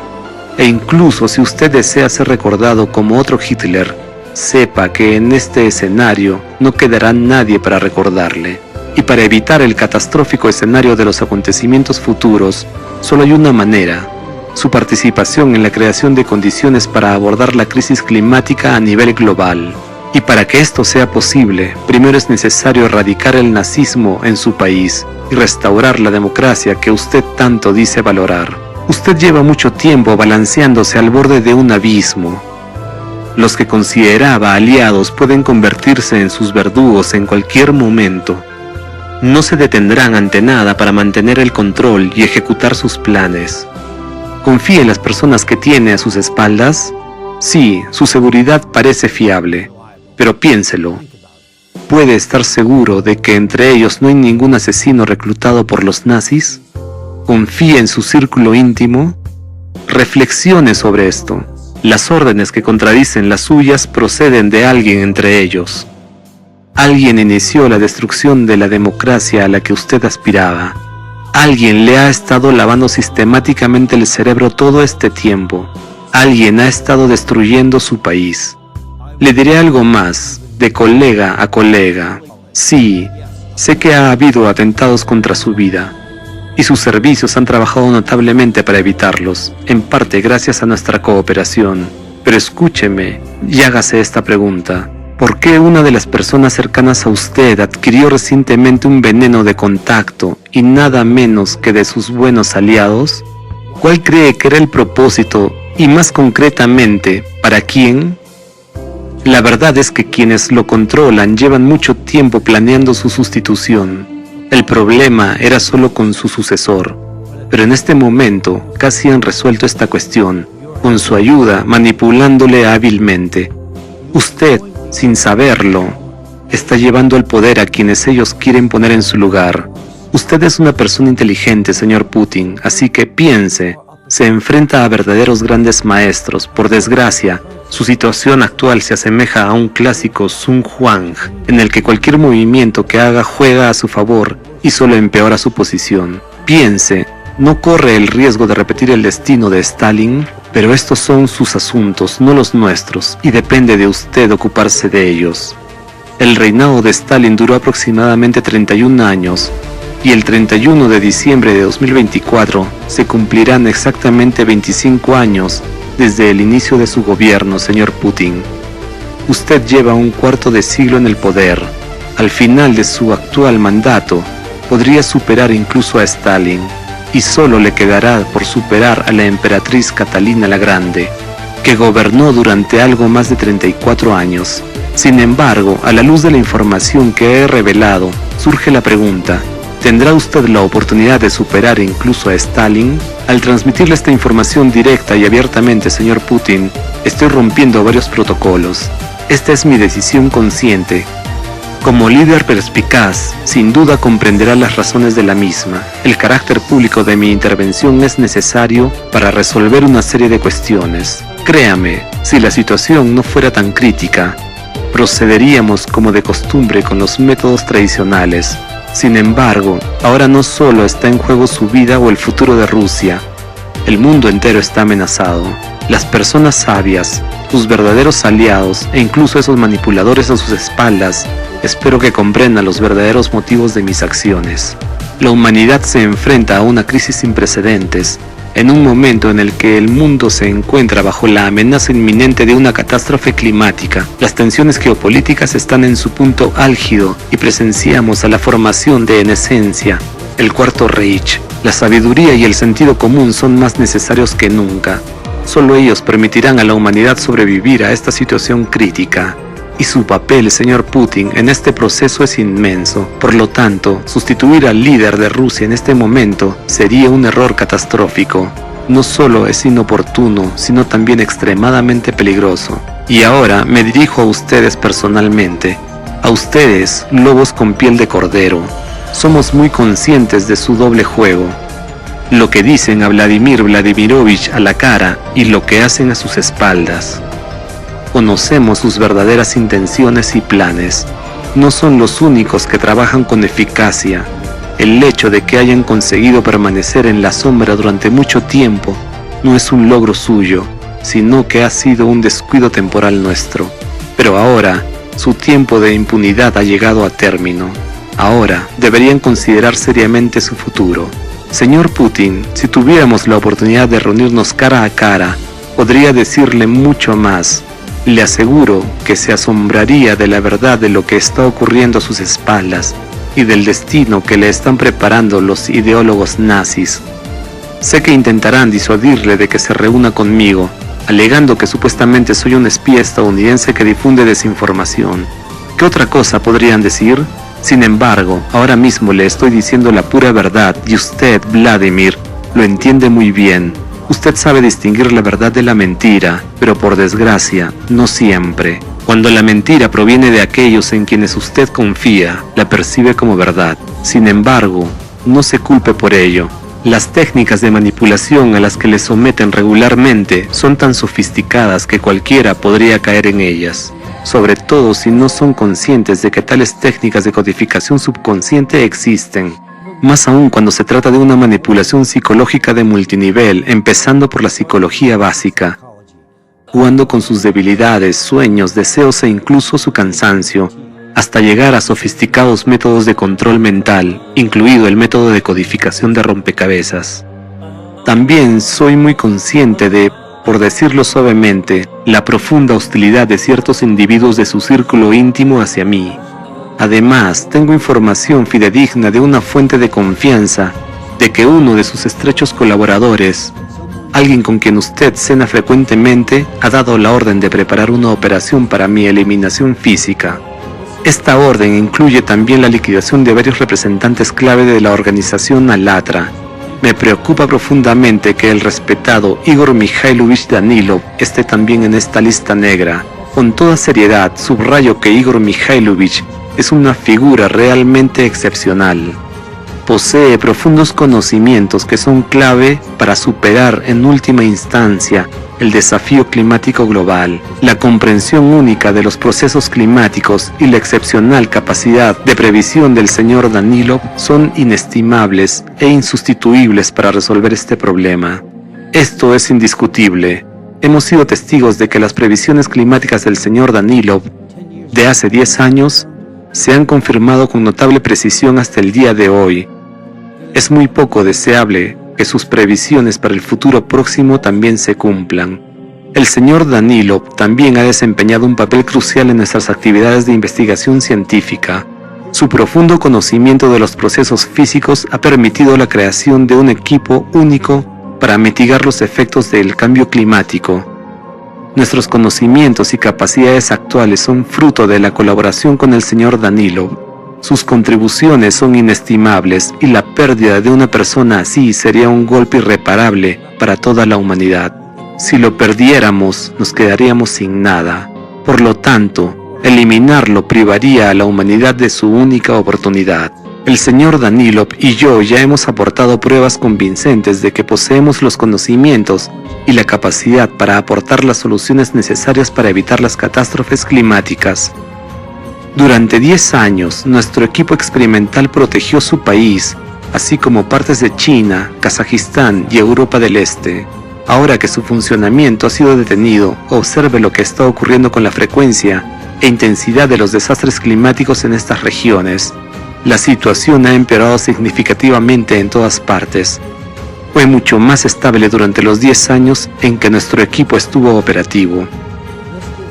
E incluso si usted desea ser recordado como otro Hitler, sepa que en este escenario no quedará nadie para recordarle. Y para evitar el catastrófico escenario de los acontecimientos futuros, solo hay una manera: su participación en la creación de condiciones para abordar la crisis climática a nivel global. Y para que esto sea posible, primero es necesario erradicar el nazismo en su país y restaurar la democracia que usted tanto dice valorar. Usted lleva mucho tiempo balanceándose al borde de un abismo. Los que consideraba aliados pueden convertirse en sus verdugos en cualquier momento. No se detendrán ante nada para mantener el control y ejecutar sus planes. ¿Confía en las personas que tiene a sus espaldas? Sí, su seguridad parece fiable. Pero piénselo, ¿puede estar seguro de que entre ellos no hay ningún asesino reclutado por los nazis? ¿Confía en su círculo íntimo? Reflexione sobre esto. Las órdenes que contradicen las suyas proceden de alguien entre ellos. Alguien inició la destrucción de la democracia a la que usted aspiraba. Alguien le ha estado lavando sistemáticamente el cerebro todo este tiempo. Alguien ha estado destruyendo su país. Le diré algo más, de colega a colega. Sí, sé que ha habido atentados contra su vida, y sus servicios han trabajado notablemente para evitarlos, en parte gracias a nuestra cooperación. Pero escúcheme y hágase esta pregunta. ¿Por qué una de las personas cercanas a usted adquirió recientemente un veneno de contacto y nada menos que de sus buenos aliados? ¿Cuál cree que era el propósito y más concretamente, para quién? La verdad es que quienes lo controlan llevan mucho tiempo planeando su sustitución. El problema era solo con su sucesor, pero en este momento casi han resuelto esta cuestión, con su ayuda manipulándole hábilmente. Usted, sin saberlo, está llevando el poder a quienes ellos quieren poner en su lugar. Usted es una persona inteligente, señor Putin, así que piense, se enfrenta a verdaderos grandes maestros. Por desgracia, su situación actual se asemeja a un clásico Sun Huang, en el que cualquier movimiento que haga juega a su favor y solo empeora su posición. Piense, ¿no corre el riesgo de repetir el destino de Stalin? Pero estos son sus asuntos, no los nuestros, y depende de usted ocuparse de ellos. El reinado de Stalin duró aproximadamente 31 años, y el 31 de diciembre de 2024 se cumplirán exactamente 25 años desde el inicio de su gobierno, señor Putin. Usted lleva un cuarto de siglo en el poder. Al final de su actual mandato, podría superar incluso a Stalin, y solo le quedará por superar a la emperatriz Catalina la Grande, que gobernó durante algo más de 34 años. Sin embargo, a la luz de la información que he revelado, surge la pregunta: ¿tendrá usted la oportunidad de superar incluso a Stalin? Al transmitirle esta información directa y abiertamente, señor Putin, estoy rompiendo varios protocolos. Esta es mi decisión consciente. Como líder perspicaz, sin duda comprenderá las razones de la misma. El carácter público de mi intervención es necesario para resolver una serie de cuestiones. Créame, si la situación no fuera tan crítica, procederíamos como de costumbre con los métodos tradicionales. Sin embargo, ahora no solo está en juego su vida o el futuro de Rusia. El mundo entero está amenazado. Las personas sabias, sus verdaderos aliados e incluso esos manipuladores a sus espaldas, espero que comprendan los verdaderos motivos de mis acciones. La humanidad se enfrenta a una crisis sin precedentes, en un momento en el que el mundo se encuentra bajo la amenaza inminente de una catástrofe climática. Las tensiones geopolíticas están en su punto álgido y presenciamos a la formación de, en esencia, el Cuarto Reich. La sabiduría y el sentido común son más necesarios que nunca. Solo ellos permitirán a la humanidad sobrevivir a esta situación crítica. Y su papel, señor Putin, en este proceso es inmenso. Por lo tanto, sustituir al líder de Rusia en este momento sería un error catastrófico. No solo es inoportuno, sino también extremadamente peligroso. Y ahora me dirijo a ustedes personalmente. A ustedes, lobos con piel de cordero. Somos muy conscientes de su doble juego. Lo que dicen a Vladimir Vladimirovich a la cara y lo que hacen a sus espaldas. Conocemos sus verdaderas intenciones y planes. No son los únicos que trabajan con eficacia. El hecho de que hayan conseguido permanecer en la sombra durante mucho tiempo no es un logro suyo, sino que ha sido un descuido temporal nuestro. Pero ahora, su tiempo de impunidad ha llegado a término. Ahora deberían considerar seriamente su futuro. Señor Putin, si tuviéramos la oportunidad de reunirnos cara a cara, podría decirle mucho más. Le aseguro que se asombraría de la verdad de lo que está ocurriendo a sus espaldas y del destino que le están preparando los ideólogos nazis. Sé que intentarán disuadirle de que se reúna conmigo, alegando que supuestamente soy un espía estadounidense que difunde desinformación. ¿Qué otra cosa podrían decir? Sin embargo, ahora mismo le estoy diciendo la pura verdad y usted, Vladimir, lo entiende muy bien. Usted sabe distinguir la verdad de la mentira, pero por desgracia, no siempre. Cuando la mentira proviene de aquellos en quienes usted confía, la percibe como verdad. Sin embargo, no se culpe por ello. Las técnicas de manipulación a las que le someten regularmente son tan sofisticadas que cualquiera podría caer en ellas. Sobre todo si no son conscientes de que tales técnicas de codificación subconsciente existen. Más aún cuando se trata de una manipulación psicológica de multinivel, empezando por la psicología básica, jugando con sus debilidades, sueños, deseos e incluso su cansancio, hasta llegar a sofisticados métodos de control mental, incluido el método de codificación de rompecabezas. También soy muy consciente de, por decirlo suavemente, la profunda hostilidad de ciertos individuos de su círculo íntimo hacia mí. Además, tengo información fidedigna de una fuente de confianza de que uno de sus estrechos colaboradores, alguien con quien usted cena frecuentemente, ha dado la orden de preparar una operación para mi eliminación física. Esta orden incluye también la liquidación de varios representantes clave de la organización Alatra. Me preocupa profundamente que el respetado Igor Mikhailovich Danilov esté también en esta lista negra. Con toda seriedad, subrayo que Igor Mikhailovich es una figura realmente excepcional. Posee profundos conocimientos que son clave para superar en última instancia el desafío climático global. La comprensión única de los procesos climáticos y la excepcional capacidad de previsión del señor Danilov son inestimables e insustituibles para resolver este problema. Esto es indiscutible. Hemos sido testigos de que las previsiones climáticas del señor Danilov de hace 10 años se han confirmado con notable precisión hasta el día de hoy. es muy poco deseable que sus previsiones para el futuro próximo también se cumplan. El señor Danilov también ha desempeñado un papel crucial en nuestras actividades de investigación científica. Su profundo conocimiento de los procesos físicos ha permitido la creación de un equipo único para mitigar los efectos del cambio climático. Nuestros conocimientos y capacidades actuales son fruto de la colaboración con el señor Danilov. Sus contribuciones son inestimables y la pérdida de una persona así sería un golpe irreparable para toda la humanidad. Si lo perdiéramos, nos quedaríamos sin nada. Por lo tanto, eliminarlo privaría a la humanidad de su única oportunidad. El señor Danilov y yo ya hemos aportado pruebas convincentes de que poseemos los conocimientos y la capacidad para aportar las soluciones necesarias para evitar las catástrofes climáticas. Durante 10 años, nuestro equipo experimental protegió su país, así como partes de China, Kazajistán y Europa del Este. Ahora que su funcionamiento ha sido detenido, observe lo que está ocurriendo con la frecuencia e intensidad de los desastres climáticos en estas regiones. La situación ha empeorado significativamente en todas partes. Fue mucho más estable durante los 10 años en que nuestro equipo estuvo operativo.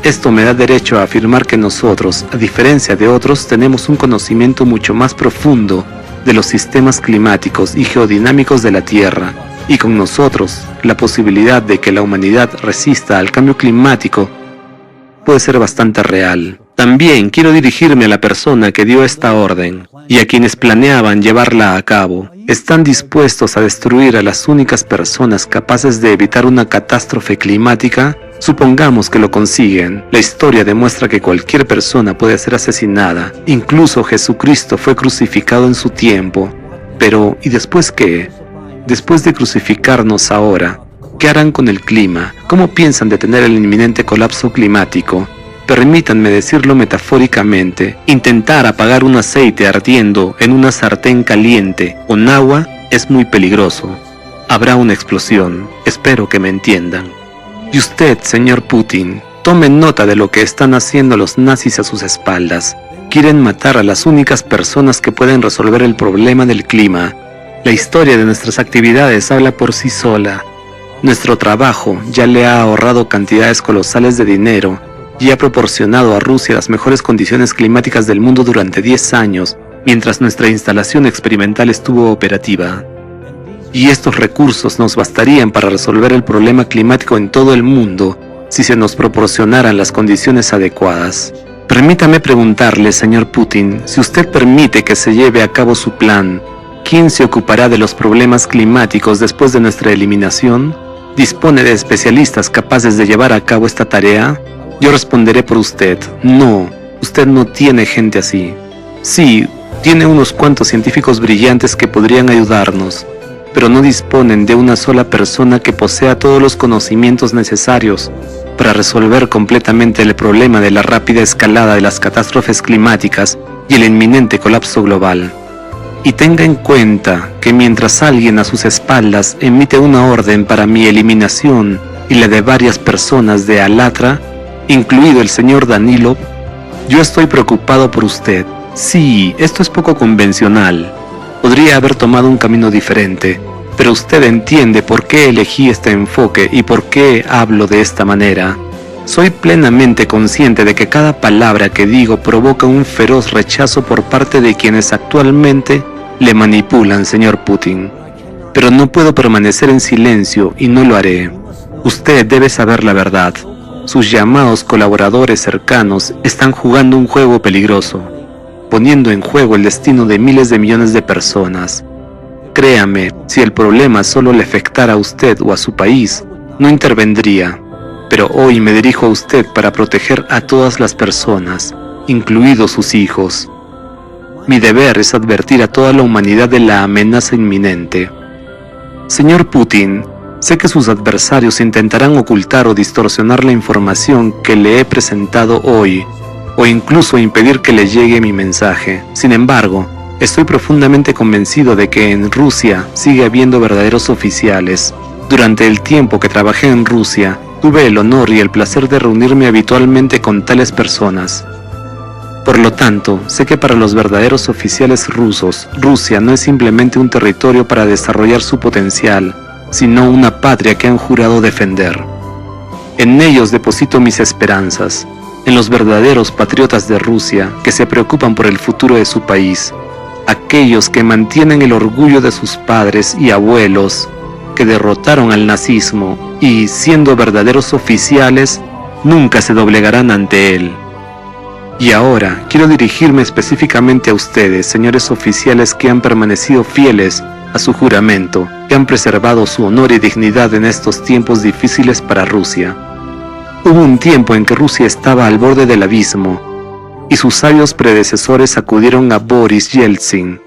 Esto me da derecho a afirmar que nosotros, a diferencia de otros, tenemos un conocimiento mucho más profundo de los sistemas climáticos y geodinámicos de la Tierra, y con nosotros, la posibilidad de que la humanidad resista al cambio climático puede ser bastante real. También quiero dirigirme a la persona que dio esta orden y a quienes planeaban llevarla a cabo. ¿Están dispuestos a destruir a las únicas personas capaces de evitar una catástrofe climática? Supongamos que lo consiguen. La historia demuestra que cualquier persona puede ser asesinada. Incluso Jesucristo fue crucificado en su tiempo. Pero, ¿y después qué? Después de crucificarnos ahora, ¿qué harán con el clima? ¿Cómo piensan detener el inminente colapso climático? Permítanme decirlo metafóricamente, intentar apagar un aceite ardiendo en una sartén caliente con agua es muy peligroso. Habrá una explosión, espero que me entiendan. Y usted, señor Putin, tome nota de lo que están haciendo los nazis a sus espaldas. Quieren matar a las únicas personas que pueden resolver el problema del clima. La historia de nuestras actividades habla por sí sola. Nuestro trabajo ya le ha ahorrado cantidades colosales de dinero y ha proporcionado a Rusia las mejores condiciones climáticas del mundo durante 10 años, mientras nuestra instalación experimental estuvo operativa. Y estos recursos nos bastarían para resolver el problema climático en todo el mundo si se nos proporcionaran las condiciones adecuadas. Permítame preguntarle, señor Putin, si usted permite que se lleve a cabo su plan, ¿quién se ocupará de los problemas climáticos después de nuestra eliminación? ¿Dispone de especialistas capaces de llevar a cabo esta tarea? Yo responderé por usted. No, usted no tiene gente así. Sí, tiene unos cuantos científicos brillantes que podrían ayudarnos, pero no disponen de una sola persona que posea todos los conocimientos necesarios para resolver completamente el problema de la rápida escalada de las catástrofes climáticas y el inminente colapso global. Y tenga en cuenta que mientras alguien a sus espaldas emite una orden para mi eliminación y la de varias personas de Alatra, incluido el señor Danilov, yo estoy preocupado por usted. Sí, esto es poco convencional. Podría haber tomado un camino diferente, pero usted entiende por qué elegí este enfoque y por qué hablo de esta manera. Soy plenamente consciente de que cada palabra que digo provoca un feroz rechazo por parte de quienes actualmente le manipulan, señor Putin. Pero no puedo permanecer en silencio y no lo haré. Usted debe saber la verdad. Sus llamados colaboradores cercanos están jugando un juego peligroso, poniendo en juego el destino de miles de millones de personas. Créame, si el problema solo le afectara a usted o a su país, no intervendría. Pero hoy me dirijo a usted para proteger a todas las personas, incluidos sus hijos. Mi deber es advertir a toda la humanidad de la amenaza inminente. Señor Putin, sé que sus adversarios intentarán ocultar o distorsionar la información que le he presentado hoy, o incluso impedir que le llegue mi mensaje. Sin embargo, estoy profundamente convencido de que en Rusia sigue habiendo verdaderos oficiales. Durante el tiempo que trabajé en Rusia, tuve el honor y el placer de reunirme habitualmente con tales personas. Por lo tanto, sé que para los verdaderos oficiales rusos, Rusia no es simplemente un territorio para desarrollar su potencial, sino una patria que han jurado defender. En ellos deposito mis esperanzas, en los verdaderos patriotas de Rusia que se preocupan por el futuro de su país, aquellos que mantienen el orgullo de sus padres y abuelos, que derrotaron al nazismo y, siendo verdaderos oficiales, nunca se doblegarán ante él. Y ahora quiero dirigirme específicamente a ustedes, señores oficiales que han permanecido fieles a su juramento, que han preservado su honor y dignidad en estos tiempos difíciles para Rusia. Hubo un tiempo en que Rusia estaba al borde del abismo, y sus sabios predecesores acudieron a Boris Yeltsin.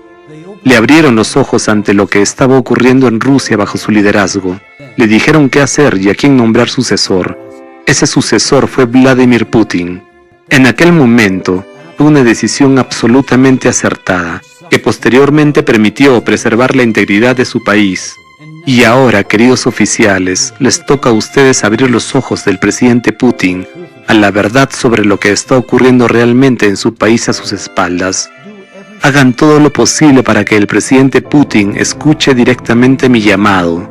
Le abrieron los ojos ante lo que estaba ocurriendo en Rusia bajo su liderazgo. Le dijeron qué hacer y a quién nombrar sucesor. Ese sucesor fue Vladimir Putin. En aquel momento, fue una decisión absolutamente acertada, que posteriormente permitió preservar la integridad de su país. Y ahora, queridos oficiales, les toca a ustedes abrir los ojos del presidente Putin a la verdad sobre lo que está ocurriendo realmente en su país a sus espaldas. Hagan todo lo posible para que el presidente Putin escuche directamente mi llamado.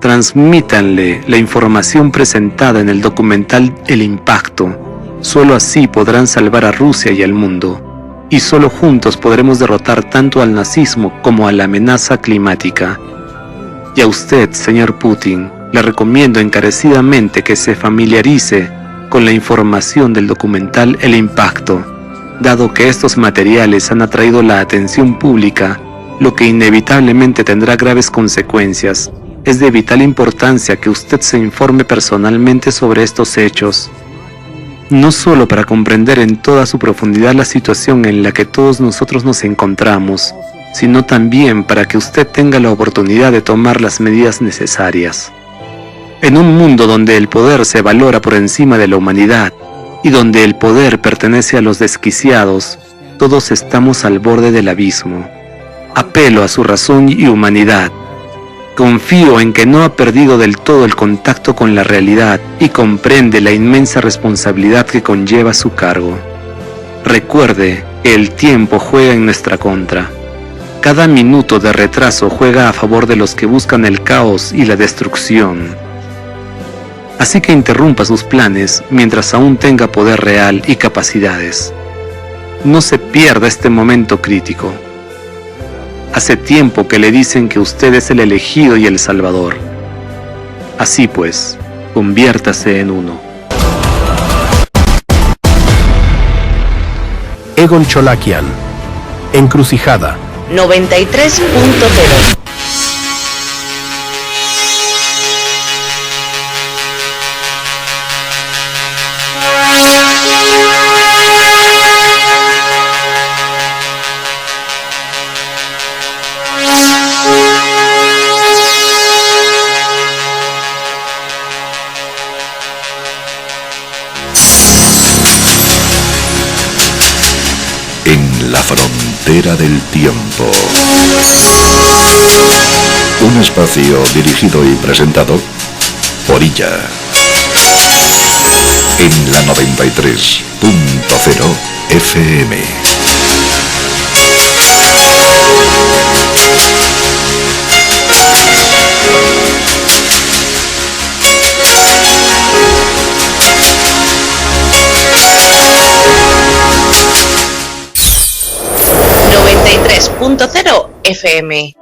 Transmítanle la información presentada en el documental El Impacto. Solo así podrán salvar a Rusia y al mundo, y solo juntos podremos derrotar tanto al nazismo como a la amenaza climática. Y a usted, señor Putin, le recomiendo encarecidamente que se familiarice con la información del documental El Impacto, dado que estos materiales han atraído la atención pública, lo que inevitablemente tendrá graves consecuencias. Es de vital importancia que usted se informe personalmente sobre estos hechos, no solo para comprender en toda su profundidad la situación en la que todos nosotros nos encontramos, sino también para que usted tenga la oportunidad de tomar las medidas necesarias. En un mundo donde el poder se valora por encima de la humanidad y donde el poder pertenece a los desquiciados, todos estamos al borde del abismo. Apelo a su razón y humanidad. Confío en que no ha perdido del todo el contacto con la realidad y comprende la inmensa responsabilidad que conlleva su cargo. Recuerde que el tiempo juega en nuestra contra. Cada minuto de retraso juega a favor de los que buscan el caos y la destrucción. Así que interrumpa sus planes mientras aún tenga poder real y capacidades. No se pierda este momento crítico. Hace tiempo que le dicen que usted es el elegido y el salvador. Así pues, conviértase en uno. Egon Cholakian, Encrucijada. 93.0. En la frontera del tiempo. Un espacio dirigido y presentado por Illa. En la 93.0 FM. .0 FM.